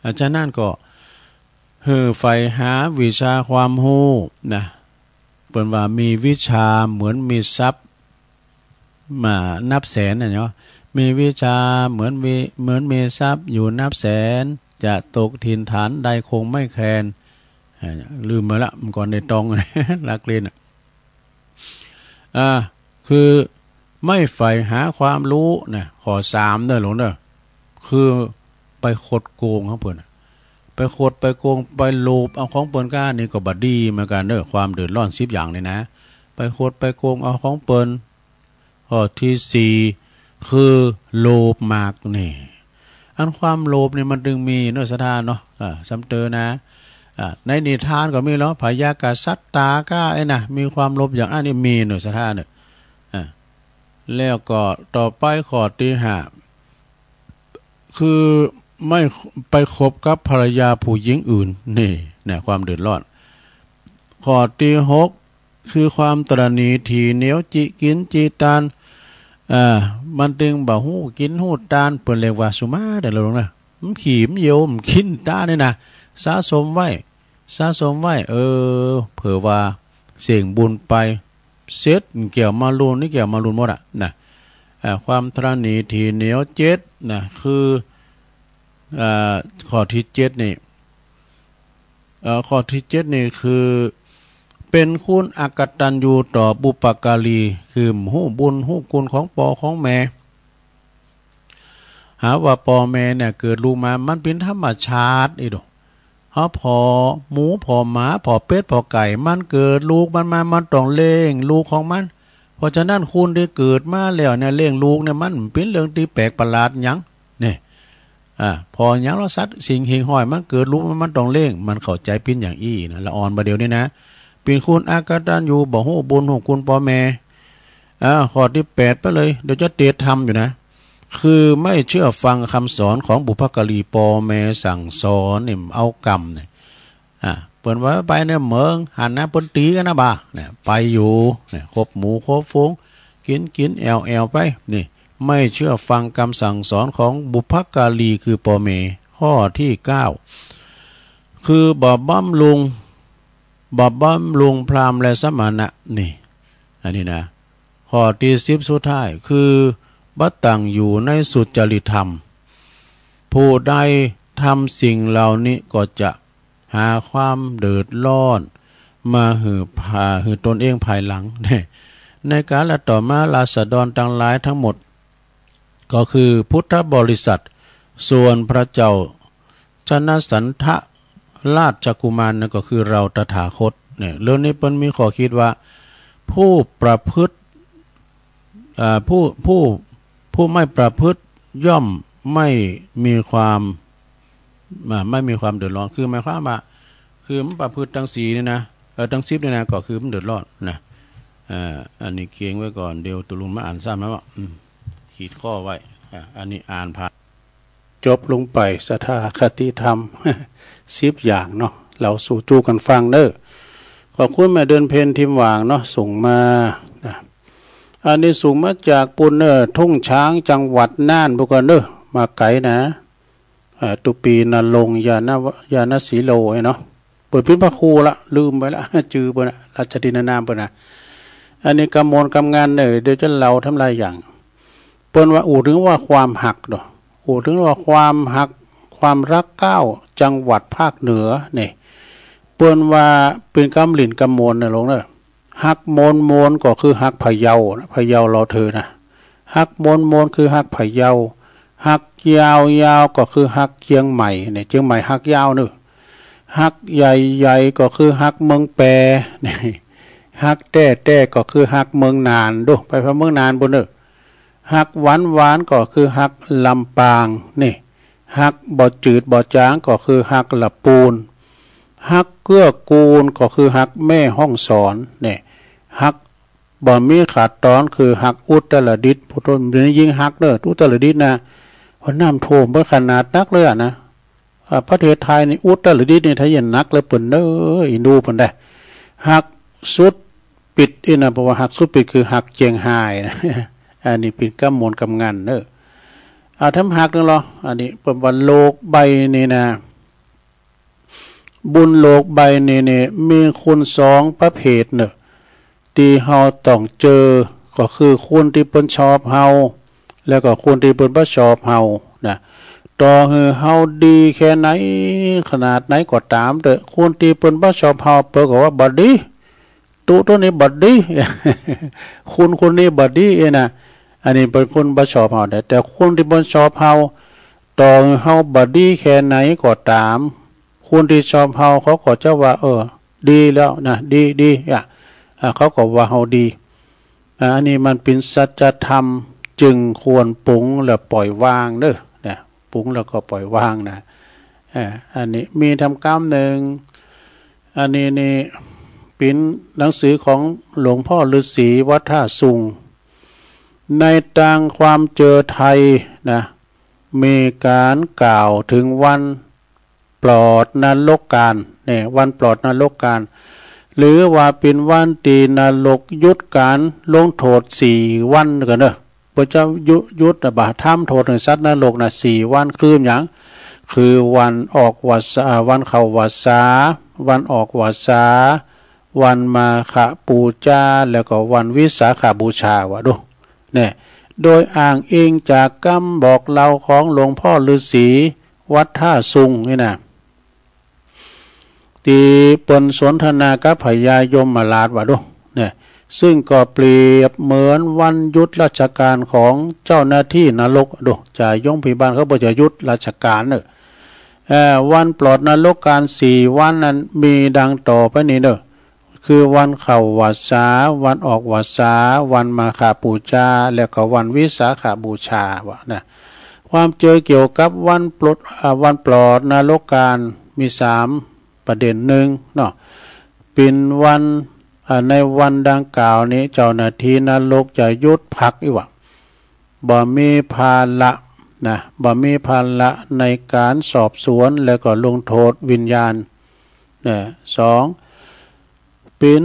อาจารย์นั่นก็ใฝ่หาวิชาความรู้นะเปิ้นว่ามีวิชาเหมือนมีทรัพย์มานับแสนเนาะมีวิชาเหมือนมีทรัพย์อยู่นับแสนจะตกถิ่นฐานใดคงไม่แคลนลืมมาละมันก่อนในตองลักเรียนคือไม่ใฝ่หาความรู้นะข้อ3เด้อหลวงเด้อคือไปคดโกงของเพิ่นไปคดไปโกงไปโลภเอาของเปิ้นก้านี่ก็บ่ดีเหมือนกันเด้อความเดือดร้อน10อย่างนี่นะไปคดไปโกงเอาของเปิ้นข้อที่4คือโลภมากนี่อันความโลภนี่มันดึงมีเนื้อสถานเนาะซ้ำเตอนะในนิทานก็มีแล้วพยากษัตตาก้านะมีความโลภอย่างอันนี้มีเนื้อสถานเนี่ยแล้วก็ต่อไปข้อที่5คือไม่ไปคบกับภรรยาผู้หญิงอื่นนี่ความเดือดร้อน ข้อที่6คือความตระหนี่ถี่เหนียวจิกินจีตานมันตึงบ่ฮู้กินฮู้ตานเปิ้นเรียกว่าสุมาเด้อลงนะมันขีมเยียวมันกินตานี่นะสะสมไว้เผื่อว่าเสี่ยงบุญไปเสร็จเกี่ยวมาลุนนี่เกี่ยวมาลุนหมดนะความตระหนี่ถี่เหนียว7นะคือข้อที่7นี่ข้อที่7นี่คือเป็นคุณอกตัญญูต่อบุปการีคือฮู้บุญฮู้คุณของพ่อของแม่หาว่าพ่อแม่เนี่ยเกิดลูกมามันเป็นธรรมชาติอีดอกเฮาพอหมูพอหมาพอเป็ดพอไก่มันเกิดลูกมันมามันต้องเลี้ยงลูกของมันเพราะฉะนั้นคุณที่เกิดมาแล้วเนี่ยเลี้ยงลูกเนี่ยมันเป็นเรื่องที่แปลกประหลาดหยังนี่พอหยังเราสัตว์สิ่งหิ่งห้อยมันเกิดลูกมันต้องเลี้ยงมันเข้าใจปิ้นอย่างอี้นะละอ่อนบ่เดียวนี่นะเป็นคุณอกตัญญูบ่ฮู้บุญฮู้คุณพ่อแม่ข้อที่8ไปเลยเดี๋ยวจะเตะทำอยู่นะคือไม่เชื่อฟังคำสอนของบุพการีพ่อแม่สั่งสอนนี่เอากรรมเนี่ยเปิดไว้ไปเนี่ยเมืองหันนะปนตีกันนะบ่าเนี่ยไปอยู่เนี่ยครบหมูครบฟุ้งกินแอลไปนี่ไม่เชื่อฟังคำสั่งสอนของบุพการีคือพ่อแม่ข้อที่9คือบ่บำรุงพราหมณ์และสมณะนี่อันนี้นะข้อที่10สุดท้ายคือบัตตังอยู่ในสุจริตธรรมผู้ใดทำสิ่งเหล่านี้ก็จะหาความเดือดร้อนมาหือตนเองภายหลังในการละต่อมาราษฎรทั้งหลายทั้งหมดก็คือพุทธบริษัทส่วนพระเจ้าชนะสันทะราชกุมารนั่นก็คือเราตถาคตเนี่ยเรื่องนี้มันมีข้อคิดว่าผู้ประพฤติผู้ไม่ประพฤติย่อมไม่มีความเดือดร้อนคือหมายความว่าคือมันประพฤติทั้ง4นี่นะทั้ง10นี่นะก็คือมันเดือดร้อนนะอันนี้เคียงไว้ก่อนเดี๋ยวตุลุนมาอ่านซ้ำแล้วว่าขีดข้อไว้อันนี้อ่านผ่านจบลงไปสถาคติธรรม10อย่างเนาะเราสู่จูกันฟังเด้อขอบคุณแม่เดินเพนทิมหว่างเนาะส่งมาอันนี้ส่งมาจากปุณเนอร์ทุ่งช้างจังหวัดน่านพวกกันเด้อมาไกลนะตุปีนลงยาณสีโลเนาะเปิดพิมพ์พระครูละลืมไปละจือเปิ้นราชดินนามเปิ้นนะอันนี้กำมลกำงานเดี๋ยวจะเล่าทำลายอย่างเปิ้นว่าถึงว่าความหักดอกถึงว่าความหักความรัก9จังหวัดภาคเหนือนี่เปิ้นว่าเป็นกำหลินกำมลนะลงเด้อหักมนก็คือหักพะเยาพะเยาเราเธอนะหักมนคือหักพะเยาหักยาวก็คือหักเชียงใหม่เนี่ยเชียงใหม่หักยาวนึหักใหญ่ก็คือหักเมืองแปรนี่หักแต้ก็คือหักเมืองนานดูไปพระเมืองนานบนหักหวานก็คือหักลำปางนี่หักบ่จืดบ่จางก็คือหักละปูนหักเกื้อกูลก็คือหักแม่ห้องสอนเนี่ยหักบ่มีขาดตอนคือหักอุตรดิตถ์ผู้ต้นยิ่งหักเด้ออุตรดิตถ์นะเพราะน้ำท่วมเมื่อขนาดนักเลยนะประเทศไทยนี่อุตรดิตถ์นี่ถ้าเย็นนักเลยเปิ่นเด้ออินดูเปิ่นได้หักสุดปิดนะเพราะว่าหักสุดปิดคือหักเจียงไฮ้นะอันนี้เป็นกำมลกำงันเด้อทำหักนึงหรออันนี้เป็นวันโลกใบนี่นะบุญโลกใบนี่มีคุณ2ประเภทเนอะที่เฮาต้องเจอก็คือคนที่เปิ้นชอบเฮาแล้วก็คนที่เปิ้นบ่ชอบเฮานะต่อให้เฮาดีแค่ไหนขนาดไหนก็ตามเด้อคนที่เปิ้นบ่ชอบเฮาเปิ้นก็ว่าบ่ดีตัวนี้บ่ดีคนนี้บ่ดีนะอันนี้เป็นคนบ่ชอบเฮาแต่คนที่เปิ้นชอบเฮาต่อให้เฮาบ่ดีแค่ไหนก็ตามคนที่ชอบเฮาเขาก็จะว่าดีแล้วนะดีเขาก็ว่าเฮาดีอันนี้มันเป็นสัจธรรมจึงควรปรุงแล้วปล่อยวางเด้อนะปรุงแล้วก็ปล่อยวางนะอันนี้มีทำกรรมหนึ่งอันนี้นี่เป็นหนังสือของหลวงพ่อฤาษีวัดท่าสุงในทางความเจอไทยนะมีการกล่าวถึงวันปลอดนรกกาลเนี่ยวันปลอดนรกกาล หรือว่าเป็นวันตีนรกยุดการลงโทษ4 วันกันเนอะพระเจ้ายุดบาทำโทษในสัตว์นรก4 วันคืออย่างคือวันออกวาสาวันเข้าวาสาวันออกวาสาวันมาฆปูชาแล้วก็วันวิสาขบูชาวะดูเนี่ยโดยอ้างอิงจากคำบอกเล่าของหลวงพ่อฤาษีวัดท่าซุงนี่นะตีปนสนทนากับพญายมราชวะดูเนี่ยซึ่งก็เปรียบเหมือนวันหยุดราชการของเจ้าหน้าที่นรกดูจ่ายยงพิบาลเขาบอกจะหยุดราชการเนอะวันปลอดนรกการ4 วันนั้นมีดังต่อไปนี้เนอะคือวันเข้าวาสาวันออกวาสาวันมาฆบูชาแล้วก็วันวิสาขบูชาวะนะความเจอเกี่ยวกับวันปลอดนรกการมี3 ประเด็นหนึ่งเนาะเป็นวันในวันดังกล่าวนี้เจ้าหน้าที่นรกจะหยุดพักอีกว่าบ่มีภาระนะบ่มีภาระในการสอบสวนแล้วก็ลงโทษวิญญาณนะ2เป็น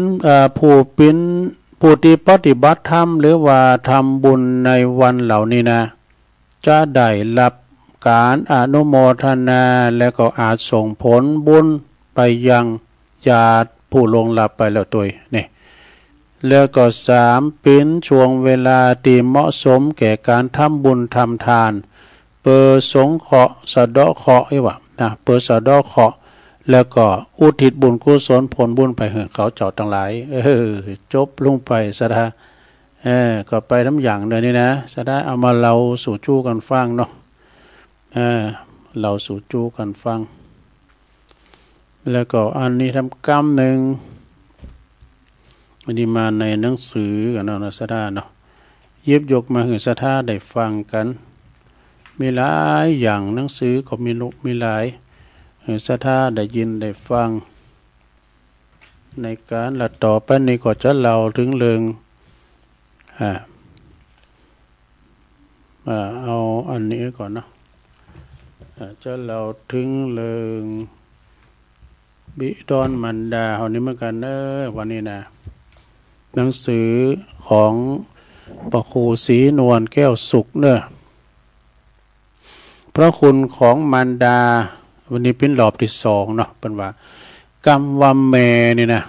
ผู้ที่ปฏิบัติธรรมหรือว่าทำบุญในวันเหล่านี้นะจะได้รับการอนุโมทนาและก็อาจส่งผลบุญไปยังญาติผู้ลงลับไปแล้วตัวนี่แล้วก็3เป็นช่วงเวลาที่เหมาะสมแก่การทำบุญทำทานเปิดสงเคราะห์สะเดาะเคราะห์ไอ้วะนะเปิดสะเดาะเคราะห์แล้วก็อุทิศบุญกุศลผลบุญไปให้เขาเจ้าทั้งหลายจบลงไปซะนะก็ไปน้ำอย่างเดียวนี้นะซะได้เอามาเราสู่จู้กันฟังเนาะเราสู่จู้กันฟังแล้วก็อันนี้ทำกรรมหนึ่งวันนี้มาในหนังสือกันเนาะซะได้เนาะเย็บยกมาให้ซะท่าได้ฟังกันมีหลายอย่างหนังสือก็มีหลายสถาได้ยินได้ฟังในการละต่อไปนี้ก็จะเล่าถึงเรื่องเอาอันนี้ก่อนเนาะจะเล่าถึงเรื่องบิดอนมันดาเฮานี้เหมือนกันวันนี้นะหนังสือของพระครูศรีนวลแก้วสุขพระคุณของมารดาวันนี้เป็นรอบที่2เนาะเป็นว่ากรรมว่าแม่นี่นะ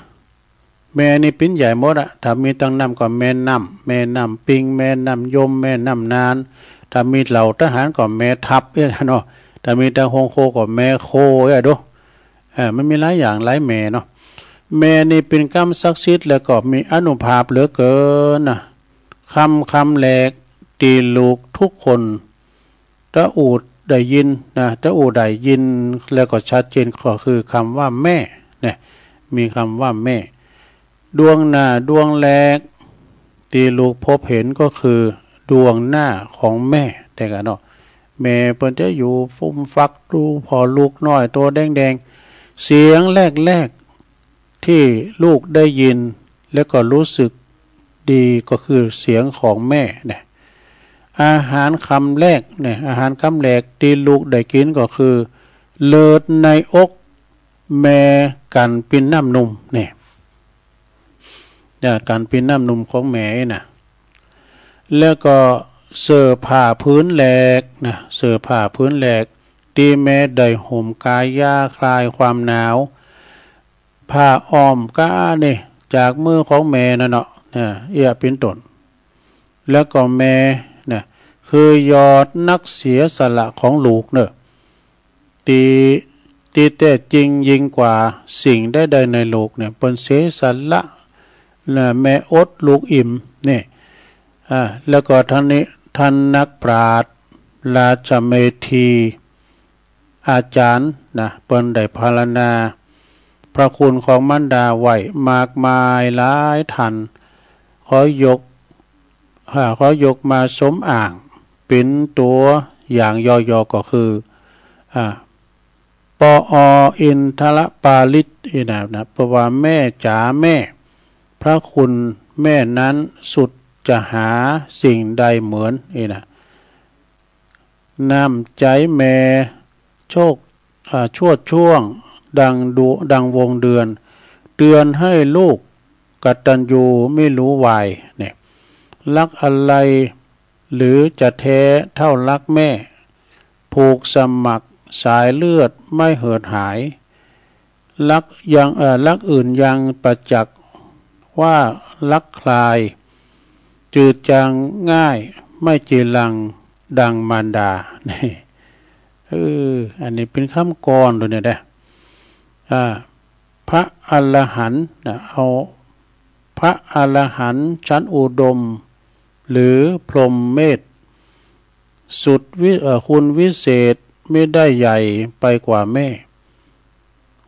แม่นี่เป็นใหญ่หมดอะถ้ามีตั้งน้ำก็แม่น้ำปิงแม่น้ำยมแม่น้ำนานถ้ามีเหล่าทหารก็แม่ทัพเนาะถ้ามีตะฮงโคก็แม่โคดูมันมีหลายอย่างหลายแม่เนาะแม่นี่เป็นกรรมศักดิ์สิทธิ์แล้วก็มีอนุภาพเหลือเกินนะคำแหลกตีลูกทุกคนตะอูดได้ยินนะตะอูดได้ยินแล้วก็ชัดเจนก็คือคำว่าแม่เนี่ยมีคำว่าแม่ดวงหน้าดวงแรกตีลูกพบเห็นก็คือดวงหน้าของแม่แต่กันเนาะแม่เพิ่นจะอยู่ฟุ่มฟักดูพอลูกน้อยตัวแดงเสียงแรกที่ลูกได้ยินแล้วก็รู้สึกดีก็คือเสียงของแม่เนี่ยอาหารคำแรกเนี่ยอาหารคำแรกที่ลูกได้กินก็คือเลิศในอกแม่กันปิ้นน้ำนมเนี่ยการปิ้นน้ำนมของแม่น่ะแล้วก็เสื้อผ้าพื้นแหลกนะเสื้อผ้าพื้นแหลกที่แม่ได้ห่มกายยาคลายความหนาวผ้าอ้อมก้าเนี่ยจากมือของแม่น่ะเนาะเอียเป็นต้นแล้วก็แม่เนี่ยคือยอดนักเสียสละของลูกเนอะตีแต่จริงยิ่งกว่าสิ่งได้ในโลกเนี่ยเป็นเสียสละแม่อดลูกอิ่มเนี่ยแล้วก็ท่านนักปราชญ์ราชเมธีอาจารย์นะเปิ้นได้พารณาพระคุณของมารดาไว้มากมายหลายทันขอยกมาสมอ่างเป็นตัวอย่างย่อๆก็คือปออินทรปาลิตนะเพราะว่าแม่จ๋าแม่พระคุณแม่นั้นสุดจะหาสิ่งใดเหมือนนะน้ำใจแม่ชวดช่วงดังวงเดือน เตือนให้ลูกกตัญญูไม่รู้วายเนี่ยรักอะไรหรือจะแท้เท่ารักแม่ผูกสมัครสายเลือดไม่เหือดหายรักรักอื่นยังประจักษ์ว่ารักคลายจืดจางง่ายไม่จีรังดังมารดานี่อันนี้เป็นคำกรตัวเนี่ยพระอรหันต์เอาพระอรหันต์ชั้นอุดมหรือพรหมเมธสุดคุณวิเศษไม่ได้ใหญ่ไปกว่าแม่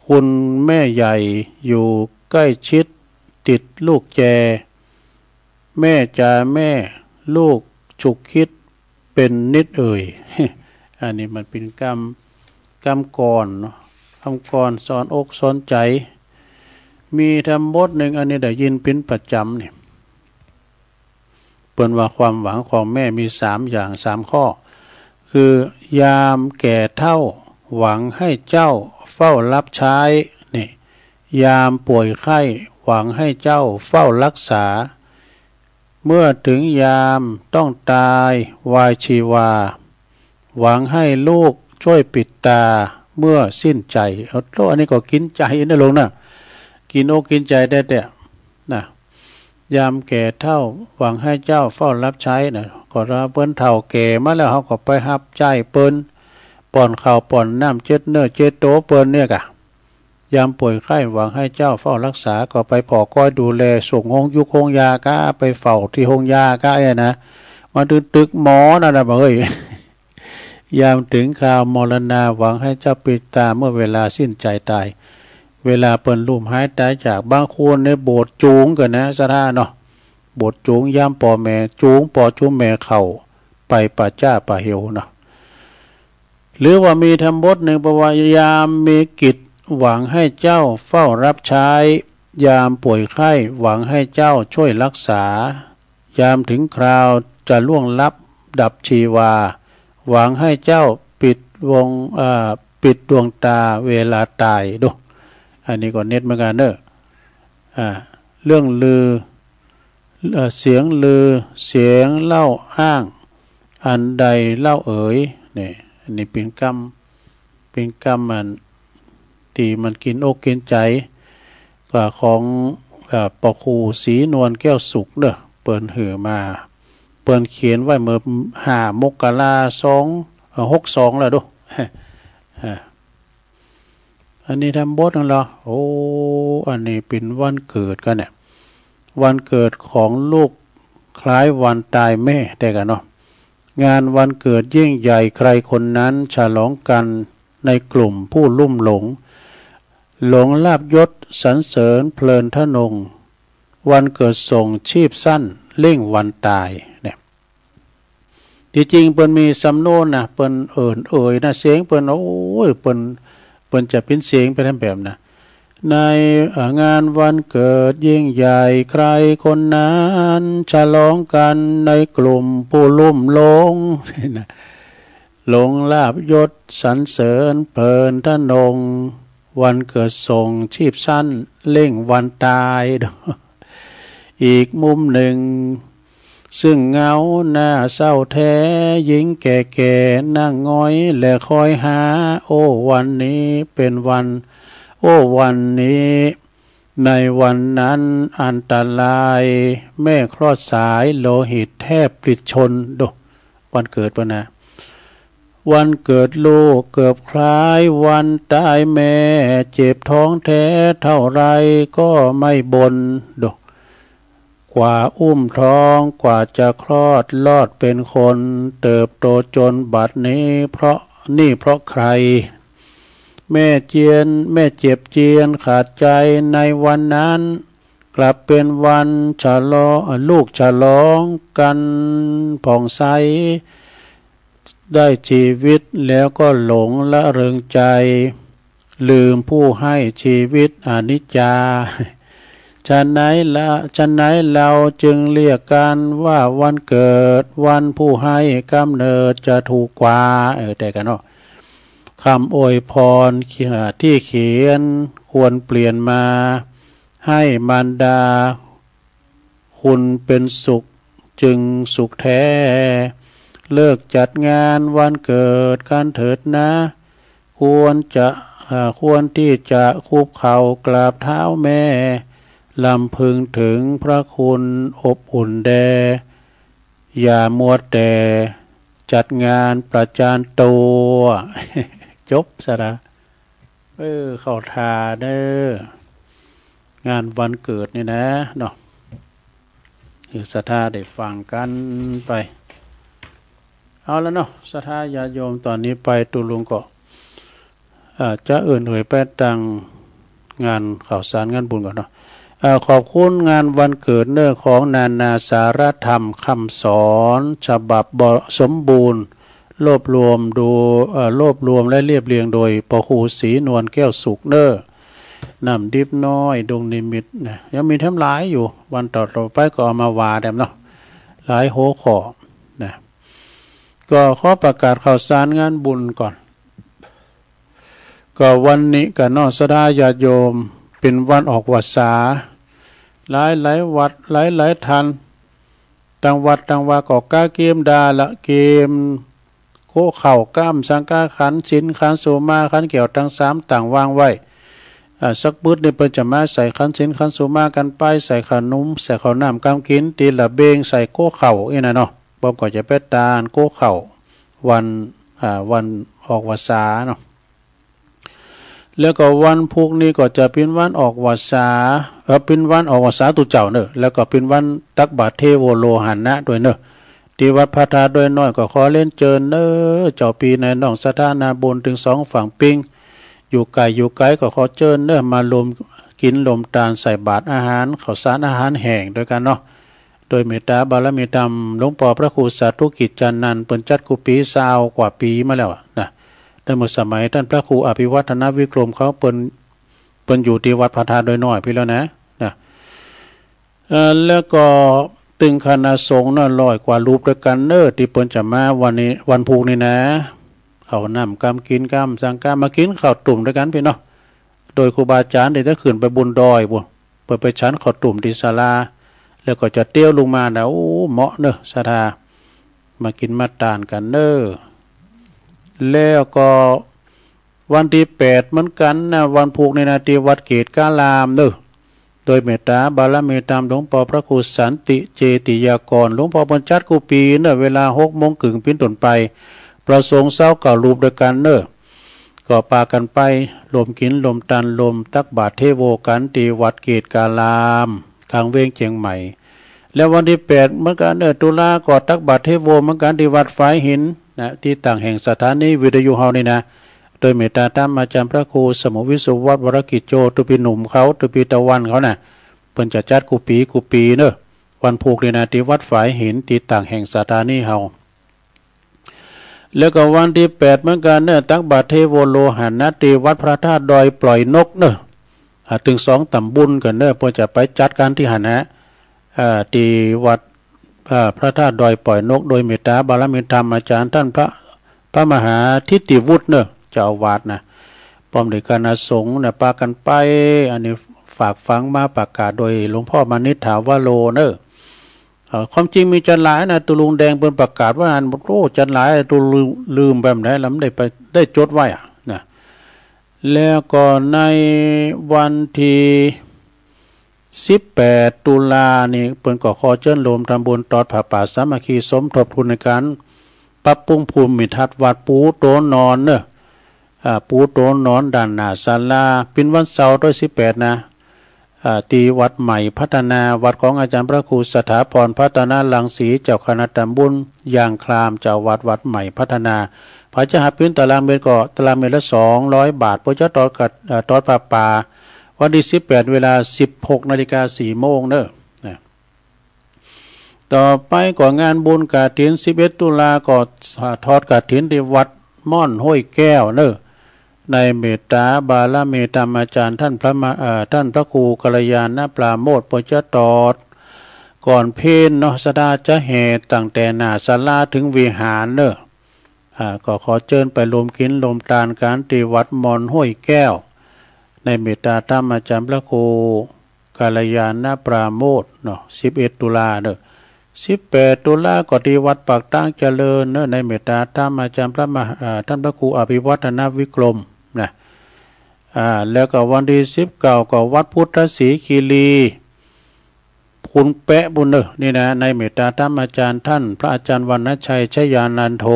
คุณแม่ใหญ่อยู่ใกล้ชิดติดลูกแจแม่จ่าแม่ลูกฉุกคิดเป็นนิดอันนี้มันเป็นกรรมกรเนาะคำกรสอนอกสอนใจมีธรรมบทหนึ่งอันนี้ได้ยินเป็นประจำเนี่ยเปิ่นว่าความหวังของแม่มี3 อย่าง3 ข้อคือยามแก่เฒ่าหวังให้เจ้าเฝ้ารับใช้นี่ยามป่วยไข้หวังให้เจ้าเฝ้ารักษาเมื่อถึงยามต้องตายวายชีวาหวังให้ลูกช่วยปิดตาเมื่อสิ้นใจอันนี้ก็กินใจนะลงนะกินอกกินใจได้เนี่ยนะยามแก่เฒ่าหวังให้เจ้าเฝ้ารับใช้นะก็รับเปิ้นเฒ่าแก่มาแล้วเขาก็ไปรับใจเปิ้นป้อนข้าวป้อนน้ำเจ็ดเนื้อเจ็ดโตเปิ้นเนี่ยกะยามป่วยไข้หวังให้เจ้าเฝ้ารักษาก็ไปพอก้อยดูแลส่งโรงยาก็ไปเฝ้าที่โรงยาก็นะมาตึกหมอนั่นน่ะบ่เอ้ยยามถึงข่าวมรณะหวังให้เจ้าปิดตาเมื่อเวลาสิ้นใจตายเวลาเปิ้นลุ่มหายตายจากบางคนในโบสถ์จูงกันนะสะท่าเนาะโบสถ์จูงยามป่อแม่จูงป่อจุแม่เข้าไปป่าจ้าป่าเหวเนาะหรือว่ามีธรรมบทหนึ่งบอกว่ายามมีกิจหวังให้เจ้าเฝ้ารับใช้ยามป่วยไข้หวังให้เจ้าช่วยรักษายามถึงคราวจะล่วงลับดับชีวาหวังให้เจ้าปิดดวงตาเวลาตายดูอันนี้ก็เน็ตเหมือนกันเนอะเรื่องลือเสียงลือเสียงเล่าอ้างอันใดเล่าเอ๋ยเนี่ยอันนี้เป็นกรรมมันที่มันกินอกกินใจกว่าของปครูศรีนวลแก้วสุขเด้อเปิ้นหือมาเปิ้นเขียนไว้เมื่อ5 มกราคม62แล้วดูอันนี้ทำบทนั่นเหรอโอ้อันนี้เป็นวันเกิดกันเนี่ยวันเกิดของลูกคล้ายวันตายแม่ได้กันเนาะงานวันเกิดยิ่งใหญ่ใครคนนั้นฉลองกันในกลุ่มผู้ลุ่มหลงลาภยศสรรเสริญเพลินทะนงวันเกิดส่งชีพสั้นเร่งวันตายเนี่ยที่จริงเปิ้นมีสำโนนนะเปิ้นเอ่ยนะเสียงเปิ้นโอ้ยเปิ้นจะเป็นเสียงไปทั้งแบบนะในงานวันเกิดยิ่งใหญ่ใครคนนั้นฉลองกันในกลุ่มผู้ลุ่มหลงนะหลงลาภยศสรรเสริญเพลินทะนงวันเกิดส่งชีพสั้นเร่งวันตายอีกมุมหนึ่งซึ่งเงาหน้าเศร้าแท้หญิงแก่ๆนั่งง้อยและคอยหาโอ้วันนี้เป็นวันโอ้วันนี้ในวันนั้นอันตรายแม่คลอดสายโลหิตแทบปลิดชนดูวันเกิดปะนะวันเกิดลูกเกือบคล้ายวันตายแม่เจ็บท้องแท้เท่าไรก็ไม่บ่นดูกว่าอุ้มท้องกว่าจะคลอดลอดเป็นคนเติบโตจนบัดนี้เพราะใครแม่เจ็บเจียนขาดใจในวันนั้นกลับเป็นวันฉลองลูกฉลองกันผ่องใสได้ชีวิตแล้วก็หลงละเริงใจลืมผู้ให้ชีวิตอนิจจาฉะไหนเราจึงเรียกกันว่าวันเกิดวันผู้ให้กำเนิดจะถูกกว่าแต่กันเนาะคำอวยพรที่เขียนควรเปลี่ยนมา ให้มารดาคุณเป็นสุขจึงสุขแท้เลิกจัดงานวันเกิดกันเถิดนะควรที่จะคุกเข่ากราบเท้าแม่ลำพึงถึงพระคุณอบอุ่นแด่อย่ามัวแต่จัดงานประจานตัวจบซะละเข้าทาเด้องานวันเกิดนี่นะเนาะคือศรัทธาได้ฟังกันไปเอาแล้วเนาะศรัทธาญาโยมตอนนี้ไปตุลุงก็จะเอ่ยไปตังงานข่าวสารงานบุญก่อนเนาะขอบคุณงานวันเกิดเนื้อของนานาสารธรรมคำสอนฉบับสมบูรณ์รวบรวมและเรียบเรียงโดยพระครูศรีนวลแก้วสุขเน้อนำดิบน้อยดงนิมิตนะยังมีทั้งหลายอยู่วันต่อไปก็เอามาวาแดมเนาะหลายโหขอนะก็ขอประกาศข่าวสารงานบุญก่อนก็วันนี้กับนอกสดาญาโยมเป็นวันออกพรรษาหลายวัดหลายทันต่างวัดต่างว่าก็ก้าเกมดาละเกมโคเข่าก้ามสังกาขันสินขันโสมาขันเกี่ยวทั้ง3ต่างวางไว้สักบึดนี่เปิ้นจะมาใส่ขันสินขันโสมากันไปใส่ขนมใส่ข้าวน้ำกำกินตีละเบงใส่โคเข่านะเนาะบ่ก็จะไปตาลโคเข่าวันออกพรรษาเนาะแล้วก็วันพุกนี้ก็จะเป็นวันออกพรรษาเป็นวันออกพรรษาตุเจ้าเนอะแล้วก็เป็นวันตักบาตรเทโวโลหันนะด้วยเนอะที่วัดพระธาตุด้วยน้อยก็ขอเล่นเจิญเนอะเจ้าปีในน้องสถานาบุญถึง2ฝั่งปิงอยู่ไกลก็ขอเจิญเนอะมารวมกินลมตาลใส่บาตรอาหารข้าวสารอาหารแห้งด้วยกันเนาะโดยเมตตาบารมีธรรมหลวงพ่อพระครูสาธุกิจจันนันท์เปิ้นจัดกุปี20กว่าปีมาแล้วนะในเมื่อสมัยท่านพระครูอภิวัฒนวิกรมเขาเปิ้นอยู่ที่วัดพระธาตุโดยน้อยพี่แล้วนะแล้วก็ตึงคณะสงฆ์น่ะ100กว่ารูปด้วยกันเนอะที่เปิ้นจะมาวันนี้วันพุธนี้นะเขานำกำกินกำสังกามากินข้าวตุ่มด้วยกันพี่เนาะโดยครูบาอาจารย์ได้จะขึ้นไปบุญดอยบุญเปิดไปชั้นข้าวตุ่มที่ศาลาแล้วก็จะเตี้ยวลงมานะโอ้เหมาะเนอะศรัทธามากินมาตานกันเนอะแล้วก็วันที่8เหมือนกันนะวันพุธในนาทีวัดเกตกาลามเนอะโดยเมตตาบารมีธรรมหลวงพ่อพระครูสันติเจติยากรหลวงพ่อบรรจัดกุปีเนอะเวลา18:00นเป็นต้นไปประสงค์เศร้าเก่ารูปด้วยกันเนอะก็ปากันไปลมกินลมตันลมตักบาตรเทโวกันที่วัดเกตกาลามทางเวียงเชียงใหม่แล้ววันที่8เหมือนกันตุลาก็ตักบาตรเทโวเหมือนกันที่วัดฝายหินนะที่ต่างแห่งสถานีวิทยุเฮานี่นะโดยเมตตาธรรมอาจารย์พระครูสมุวิสุวัฒน์วรกิจโจตุปีหนุ่มเขาตุปีตะวันเขาน่ะเพิ่นจะจัดกุปีเนอะวันพุธนี่นะที่วัดฝายหินที่ต่างแห่งสถานีเฮาแล้วก็วันที่8เหมือนกันเนอะตักบาตรเทโวโลหันนะที่วัดพระธาตุดอยปล่อยนกเนอะถึง2ตำบลกันเนอะเพิ่นจะไปจัดการที่หันนะที่วัดพระธาตุดอยปล่อยนกโดยเมตตาบารมีธรรมอาจารย์ท่านพระมหาทิติวุฒิเนอะเจ้าอาวาสนะป้อมเด็กคณะสงฆ์เนี่ยปากันไปอันนี้ฝากฟังมาประกาศโดยหลวงพ่อมานิษฐาวโรเนอะความจริงมีจันหลายนะตุลุงแดงเพิ่นประกาศว่าอันโอ้จันหลายตุลืมแบบไหนลำได้จดไว้นะแล้วก็ในวันที่18ตุลานี่เปิ้นก็ขอเชิญรวมทำบุญตอดผ้าป่าสามัคคีสมทบทุนในการปรับปรุงภูมิทัศน์วัดปูโตนอนเนอะปูโตนอนด้านหน้าศาลาเป็นวันเสาร์ที่18นะตีวัดใหม่พัฒนาวัดของอาจารย์พระครูสถาพรพัฒนาลังสีเจ้าคณะตำบลยางคลามเจ้าวัดใหม่พัฒนาพระเจ้าหาพื้นตารางเมตรก็ตารางเมตรละ200 บาทพระเจ้าตอดผ้าป่าวันที่18เวลา 16:04 น.เนอะต่อไปก็งานบุญกฐิน11ตุลาก็ทอดกฐินที่วัดม่อนห้วยแก้วเนอะในเมตตาบารมีธรรมอาจารย์ท่านพระครูกัลยาณปราโมทย์ปจะตอดก่อนเพลเนาะสดาจะเหตุตั้งแต่หน้าศาลาถึงวิหารเนอะก็ขอเชิญไปรวมกินรวมทานกันที่วัดม่อนห้วยแก้วในเมตตาธรรมอาจารย์พระครูกั ลยาณปราโมทย์เนาะ11ตุลาเด้อ18ตุลาก็ที่วัดปากตั้งเจริญเนอะในเมตตาธรรมอาจารย์พระมหาท่านพระครูอภิวัฒนวิกรมนะแล้วก็วันที่19ก็วัดพุทธศรีคีรีคุณแปะบุญเนอะนี่นะในเมตตาธรรมอาจารย์ท่านพระอาจารย์วรรณชัยชยานันโท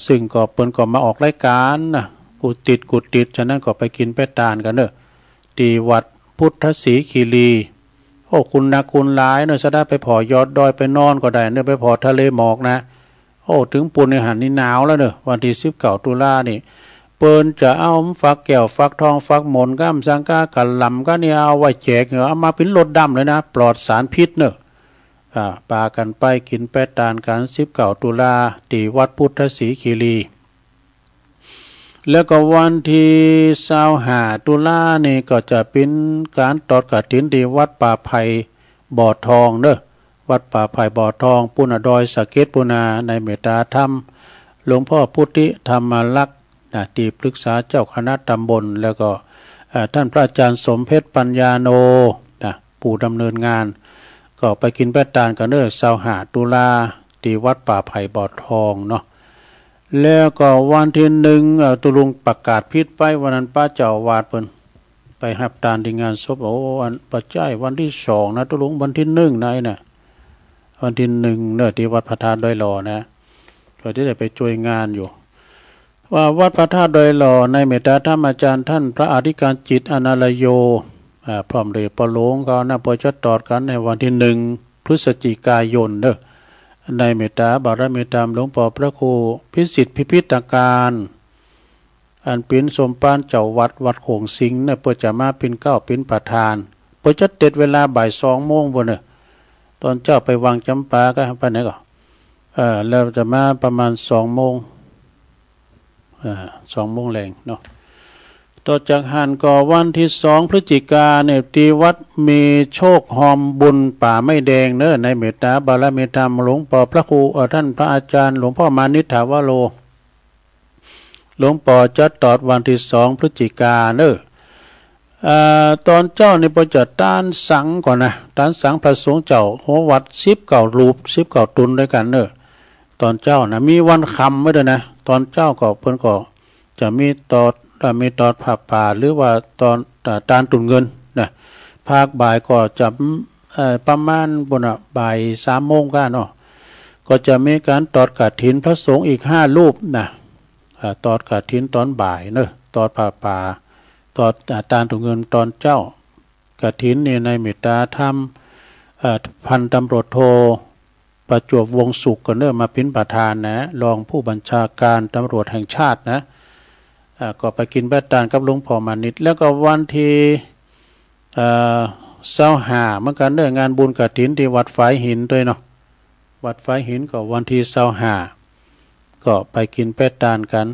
ซึ่งก็เปิ้นก็มาออกรายการนะกุติดฉะนั้นก็ไปกินไปตานกันเนอะที่วัดพุทธศรีคีรีโอ้คุณนะคุณหลายเนอะจะได้ไปผอยอดดอยไปนอนก็ได้เนอะไปผอทะเลหมอกนะโอ้ถึงปุ่นในหันนี่หนาวแล้วเนอะวันที่19ตุลานี่เปิ้นจะเอาฟักแก้วฟักทองฟักหมนก้ามสังกากันลำก็เนี่ยเอาไว้แจกเอามาเป็นรถดำเลยนะปลอดสารพิษเนอะปากันไปกินแปดตานกัน19ตุลาที่วัดพุทธศรีคีรีแล้วก็วันที่25ตุลานี่ก็จะเป็นการตอดกฐินที่วัดป่าไผ่บ่อทองเนอะวัดป่าไผ่บ่อทองปุณดอยสะเก็ดปุนาในเมตตาธรรมหลวงพ่อพุทธิธรรมลักษณ์ที่ปรึกษาเจ้าคณะตำบลแล้วก็ท่านพระอาจารย์สมเพชรปัญญาโนผู้ดำเนินงานก็ไปกินแปดตานกันเนอะ25ตุลาที่วัดป่าไผ่บ่อทองเนาะแล้วก็วันที่1ตุลุงประกาศพิษไปวันนั้นป้าเจ้าวาดเพิ่นไปหับตานที่งานศพอันปัจจัยวันที่2นะตุลุงวันที่1นะน่ะวันที่1เนอะที่วัดพระธาตุดอยหล่อนะก็ได้ไปช่วยงานอยู่ว่าวัดพระธาตุดอยหล่อในเมตตาธรรมอาจารย์ท่านพระอธิการจิตอนาลโยพร้อมด้วยปโลงเขานะพอจะตอดกันในวันที่1พฤศจิกายนเด้อในเมตตาบารมีธรรมหลวงพ่อพระครูพิสิทธิพิพิธการอันเป็นสมปานเจ้าวัดโขงสิงห์เนี่ยเพื่อจะมาเป็นเก้าเป็นประธานเพื่อจะเต็ดเวลาบ่าย2 โมงบนเนี่ยตอนเจ้าไปวางจำปาก็ไปไหนก็แล้วจะมาประมาณ2 โมง2 โมงแรงเนาะต่อจากหันก็วันที่2พฤศจิกาเนี่ยที่วัดมีโชคหอมบุญป่าไม่แดงเนอะในเมตตาบารมีธรรมหลวงพ่อพระครูท่านพระอาจารย์หลวงพ่อมานิถาวโรหลวงพ่อจะตอดวันที่2พฤศจิกาเนอะตอนเจ้านี่พอจะต้านสังก่อนนะต้านสังพระสงฆ์เจ้าหัววัด19 รูป19 ตุนด้วยกันเนอะตอนเจ้านะมีวันคำไม่ด้วยนะตอนเจ้าก็เพิ่นก็จะมีตอดผ้าป่าหรือว่าตอนตานตุนเงินนะภาคบ่ายก็จะประมาณบนบ่าย3 โมงกันเนาะก็จะมีการตอดกฐินพระสงฆ์อีก5 รูปนะตอดกฐินตอนบ่ายเนอะตอดผ้าป่าตอดตานตุนเงินตอนเจ้ากฐินนี่ในเมตตาธรรมพันตำรวจโทประจวบวงสุขก็เนอะมาเป็นประธานนะรองผู้บัญชาการตำรวจแห่งชาตินะก็ไปกินแบตตานกับหลวงพ่อมานิดแล้วก็วันที่25เหมือนกันเรื่องงานบุญกฐินที่วัดฝายหินด้วยเนาะวัดฝายหินก็วันที่25ก็ไปกินแบตตานกัน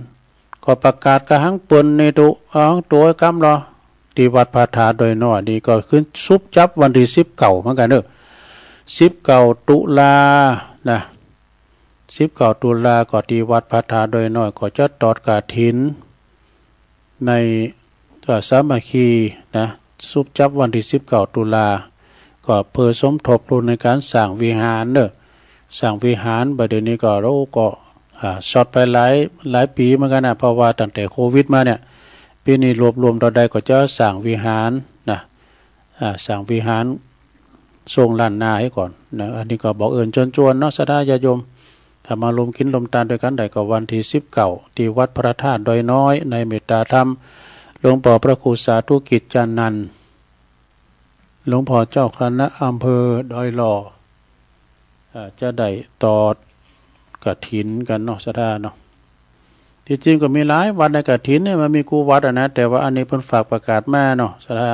ก็ประกาศกระหังเปิ้นในตัวกำรอที่วัดพระธาตุดอยน้อยนี่ก็ขึ้นซุบจับวันที่19เหมือนกันเด้อ19ตุลานะ19ตุลาก็ที่วัดพระธาตุดอยน้อยก็จะตอดกฐินในสามัคคีนะซุบจับวันที่19ตุลาก็เพื่อสมทบทุนในการสร้างวิหารเนอะสร้างวิหารบัดนี้ก็เราก็ช็อตไปหลายปีเหมือนกันนะเพราะว่าตั้งแต่โควิดมาเนี่ยปีนี้รวมต่อใดก็จะสร้างวิหารนะสร้างวิหารทรงล้านนาให้ก่อนนะอันนี้ก็บอกเชิญชวนเนาะศรัทธาญาติโยมถ้ามาลมกินลมตาลด้วยกันได้ก็วันที่19ที่วัดพระธาตุดอยน้อยในเมตตาธรรมหลวงพ่อพระครูสาธุกิจจันนันท์หลวงพ่อเจ้าคณะอำเภอดอยหล่อจะได้ตอดกฐินกันเนาะศรัทธาเนาะที่จริงก็มีหลายวัดในกฐินเนี่ยมันมีกูวัดนะแต่ว่าอันนี้เพิ่นฝากประกาศมาเนาะศรัทธา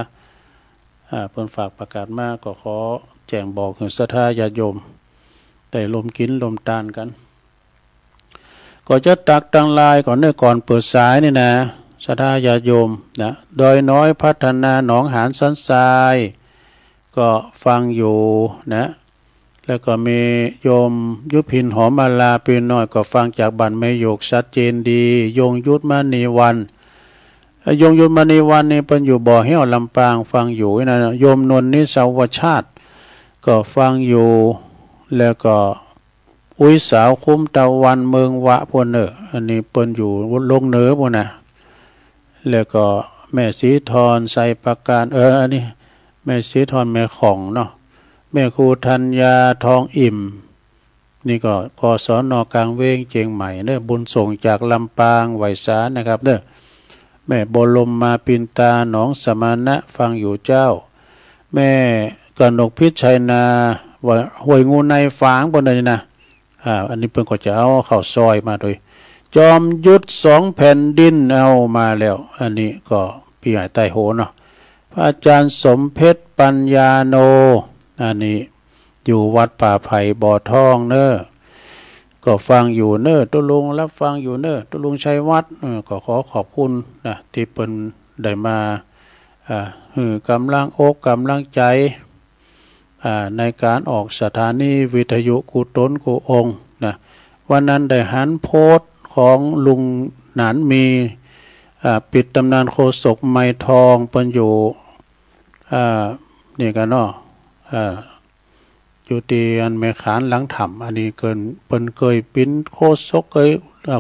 เพิ่นฝากประกาศมาก็ขอแจ้งบอกถึงศรัทธาญาติโยมแต่ลมกินลมตานกันก็จะตักตังลายก่อนเนี่ยก่อนเปิดสายนี่นะศรัทธาญาติโยมนะดอยน้อยพัฒนาหนองหานสันทรายก็ฟังอยู่นะแล้วก็มีโยมยุพินหอมมาลาปีน้อยก็ฟังจากบันไม่โยกชัดเจนดียงยุทธมณีวัน โยมมณีวันนี่เป็นอยู่บ่อเหี้ยวลำปางฟังอยู่นะโยมนนนิสาวชาติก็ฟังอยู่แล้วก็อุ้ยสาวคุ้มตะวันเมืองวะพวกเนออันนี้เปิ้นอยู่ลงเหนือพวกนะแล้วก็แม่สีทรใส่ประการอันนี้แม่สีทรแม่ของเนาะแม่ครูธัญญาทองอิ่มนี่ก็กศน.กลางเวงเชียงใหม่เนอบุญส่งจากลำปางไหวสานะครับเนอแม่บรมมาปินตาหนองสมานะฟังอยู่เจ้าแม่กนกพิชัยนาห้วยงูในฝางบนนี้นะอันนี้เพิ่นก็จะเอาเข้าซอยมาโดยจอมยุทธ2แผ่นดินเอามาแล้วอันนี้ก็พี่ใหญ่ใต้โหเนาะพระอาจารย์สมเพชรปัญญาโนอันนี้อยู่วัดป่าไผ่บ่อทองเนอก็ฟังอยู่เนอตุลุงรับฟังอยู่เนอตุลุงชัยวัฒน์ก็ขอขอบคุณนะที่เพิ่นได้มากำลังอกกำลังใจในการออกสถานีวิทยุกูตนกูองนะวันนั้นได้หันโพสต์ของลุงหนานมีปิดตำนานโคศกไม้ทองเปิ้นอยู่นี่กันเนาะอยู่ที่อันแม่ขานหลังถ้ำอันนี้เปิ้นเคยปิ้นโคศกเคย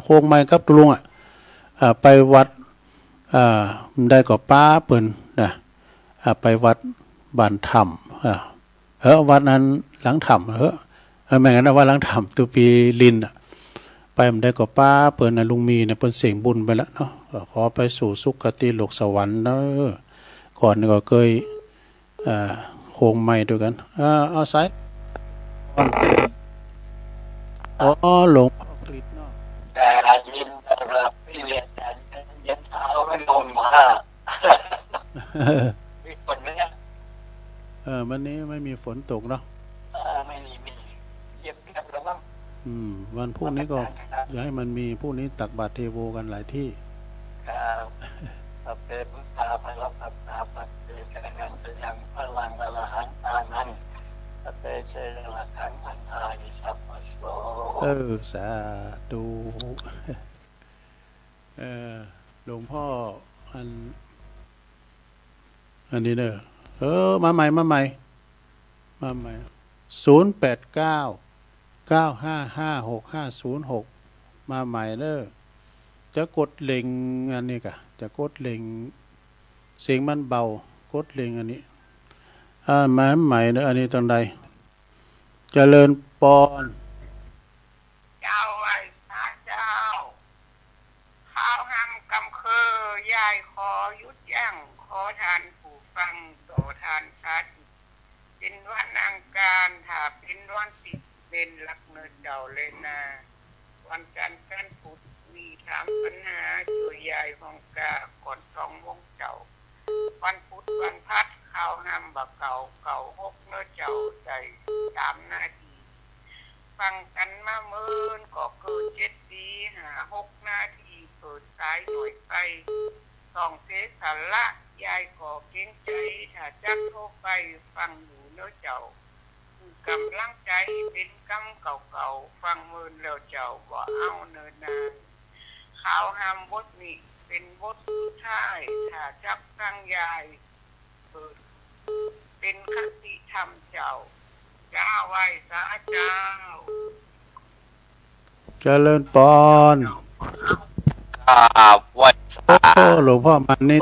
โค้งไม้กับตุลุงไปวัดได้ก็ป้าเปิ้นนะไปวัดบ้านถ้ำวัดนั้นหลังถ้ำแม่งั้นนะว่าหลังถ้ำตุปีลินไปมันได้ก็ป้าเปิ้นนะลุงมีเนี่ยเปิ้นเสียงบุญไปแล้วเนาะขอไปสู่สุคติโลกสวรรค์เนาะก่อนก็เคยโค้งไม้ด้วยกันเอาไซด์หลงคลิปเนาะแต่ยินสำหรับพี่เรียนแต่เย็นเท้าไม่ลงมามีฝนไหมเนี่ยวันนี้ไม่มีฝนตกเนาะไม่มีเย็บแคบแล้วมั้งวันพรุ่งนี้ก็อย่าให้มันมีพรุ่งนี้ตักบาตรเทโวกันหลายที่ครับเป็นพุทธาพลังพัฒนาปฏิเสธงานจะยังพลังละหันตานั้นเตเชละขันพันธานิสัพพโสสาธุหลวงพ่ออันนี้เนอะมาใหม่0899556506มาใหม่เนอะจะกดเล็งอันนี้กะจะกดเล็งเสียงมันเบากดเล็งอันนี้มาใหม่เนอะอันนี้ตรงใดเจริญปอนเจ้าไว้พระเจ้าข้าวห้ำกำคือยายขอยุดยั้งขอทานผู้ฟังโตทานชัดเป็นวันอังคารถ้าเป็นวันติดเป็นหลักเนื้อเจ้าเลยนะวันจันทร์กันพุธมีถามปัญหาช่วยยายห้องกาก่อน2 โมงเจ้าวันพุธวันพัดข้าวห้ำบะเก่า6เนื้อเจ้าใจ3 นาทีฟังกันมาเมินก็เกิน7 ปี6 นาทีเปิดสายหน่วยไปต้องเทสาระยายก็เก่งใจถ้าจักโทรไปฟังอยู่เนื้อเจ้าคือกำลังใจเป็นกำเก่าๆฟังเมินแล้วเจ้าบ่เอาเนินนานข่าวห้ามบทนี้เป็นบทสุดท้ายถ้าจักฟังยายเปิดเป็นคติธรรมเจ้าไว้สาเจ้าเจริญปอนวัดหลวงพ่อมันนี่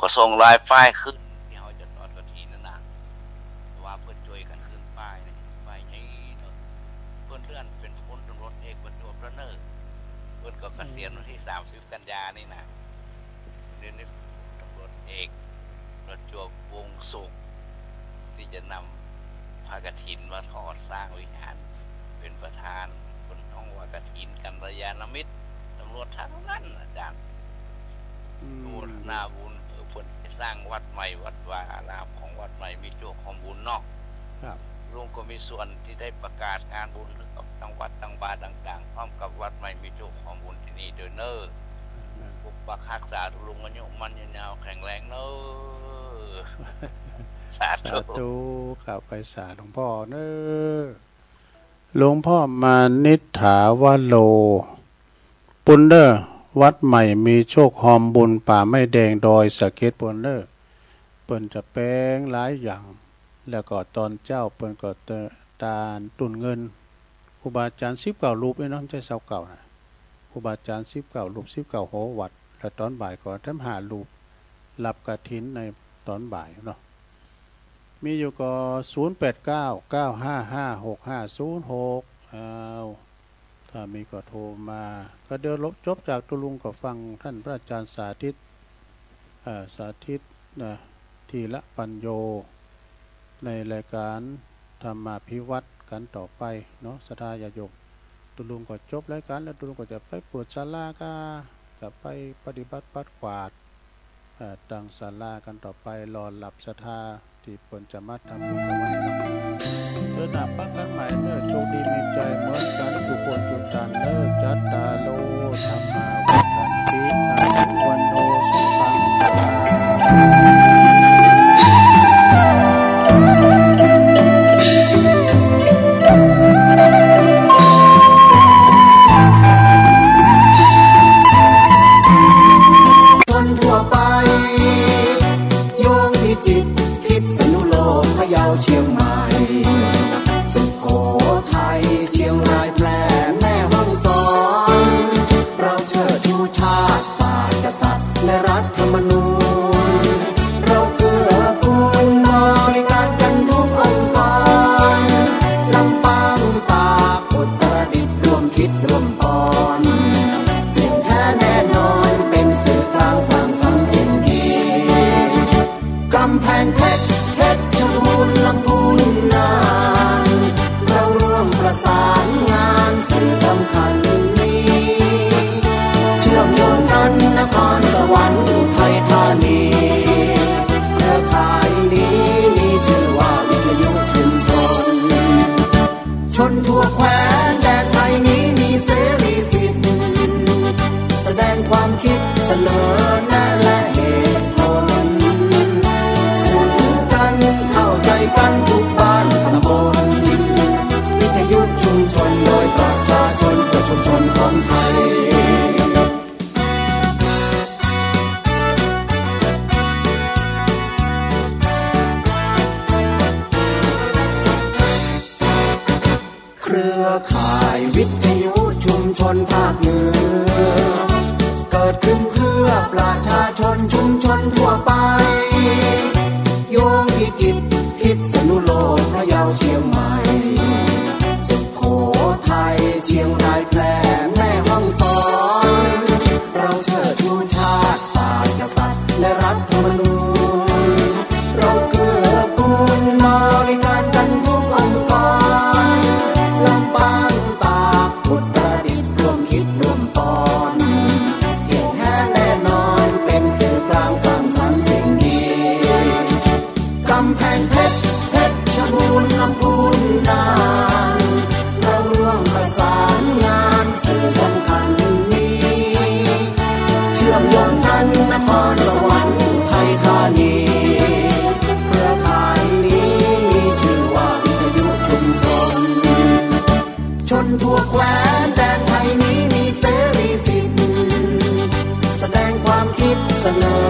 ก็ส่งลายป้ายขึ้นที่เขาจะตอดกระถินนั่นนะว่าเพื่อช่วยกันขึ้นป้ายนี่ป้ายนี้เนาะเพื่อนเป็นคนตำรวจเอกประจวบระเนิดเพื่อนก็เกษียณวันที่30 กันยานี่นะเดี๋ยวนี้ตำรวจเอกประจวบวงสุขที่จะนำพระกฐินมาถอดสร้างวิหารเป็นประธานคนท้องว่ากฐินกัลยาณมิตรตำรวจทั้งนั้นอาจารย์บูรณาบุญสร้างวัดใหม่วัดวาอารามของวัดใหม่มีโจของบุญนอก ลุงก็มีส่วนที่ได้ประกาศงานบุญกับทางวัดทางบาทต่างๆพร้อมกับวัดใหม่มีเจ้าของบุญที่นี่เด้อเนอปกปักรักษาลุงอายุมันยืนยาวแข็งแรงเนอสาธุข่าวไปสาหลวงพ่อเนอหลวงพ่อมานิถาวโลปุนเดอร์วัดใหม่มีโชคหอมบุญป่าไม้แดงดอยสะเก็ดปุนเดอร์เปิ้นจะแปลงหลายอย่างแล้วก็ตอนเจ้าเปิ้นก็ตาตุนเงินครูบาอาจารย์19รูปเนาะไม่ใช่เสาเก่านะครูบาอาจารย์19รูป19โหวัดแล้วตอนบ่ายก็ทำ5รูปรับกฐินในตอนบ่ายเนาะมีอยู่ก็0899556506ถ้ามีก็โทรมาก็เดี๋ยวจบจากตุลุงก็ฟังท่านพระอาจารย์สาธิตนะทีละปัญโยในรายการธรรมาภิวัตรกันต่อไปเนาะศรัทธาญาติโยมตุลุงก็จบรายการแล้วตุลุงก็จะไปเปิดศาลาก็จะไปปฏิบัติปัดกวาดตั้งศาลากันต่อไปรอหลับศรัทธาที่เปิ่นจะมาทำบุญกันวันนี้เดินหน้าปักกันใหม่เด้อโชคดีมีใจเหมือนกันทุกคนจุดจันเด้อจัตตาโลธรรมาวัฏันติอายุวันโนสุขังภลังเชียงใหม่สุโขทัยเชียงรายแพร่แม่ฮ่องสอนเราเชิดชูชาติศาสตร์กษัตริย์และรัฐธรรมนูญเราเกื้อกูลบริการกันทุกองค์กรลำปางตากอุตรดิตถ์ร่วมคิดร่วมปอนเสียงแท้แน่นอนเป็นสื่อกลางสร้างสรรค์สิ่งดีกำแพงเพชรลำพูนนานเราร่วมประสานงานสิ่งสำคัญนี้เชื่อมโยงกันนครสวรรค์ไทยธานีเครือข่ายนี้มีชื่อว่าวิทยุชุมชนชนทั่วแคว้นแดนไทยนี้มีเสรีสิทธิ์แสดงความคิดเสนอแนะและเหตุผลสื่อถึงกันเข้าใจกันทุกบ้านตำบลวิทยุชุมชนโดยประชาชนเพื่อชุมชนของไทยเครือข่ายวิทยุชุมชนภาคเหนือเกิดขึ้นเพื่อประชาชนชุมชนทั่วไปโยงพิจิตรพิษณุโลกพะเยาเชียงใหม่สุโขทัยเชียงรายแพร่แม่ฮ่องสอนเราเชิดชูชาติศาสตร์กษัตริย์และรัฐธรรมนูญเราเกื้อกูลบริการกันทุกองค์กรลำปางตากอุตรดิตถ์ร่วมคิดร่วมปอนเก่งแท้แน่นอนเป็นสื่อกลางสร้างสรรค์สิ่งดีกำแพงเพชรชบูรณ์ลำพูนนานเราร่วมประสานงานสื่อสำคัญนี้เชื่อมโยงกันนครสวรรค์ไทยธานีเครือข่ายนี้มีชื่อว่าวิทยุชุมชนชนทั่วแคว้นแดนไทยนี้มีเสรีสิทธิ์แสดงความคิดเสนอ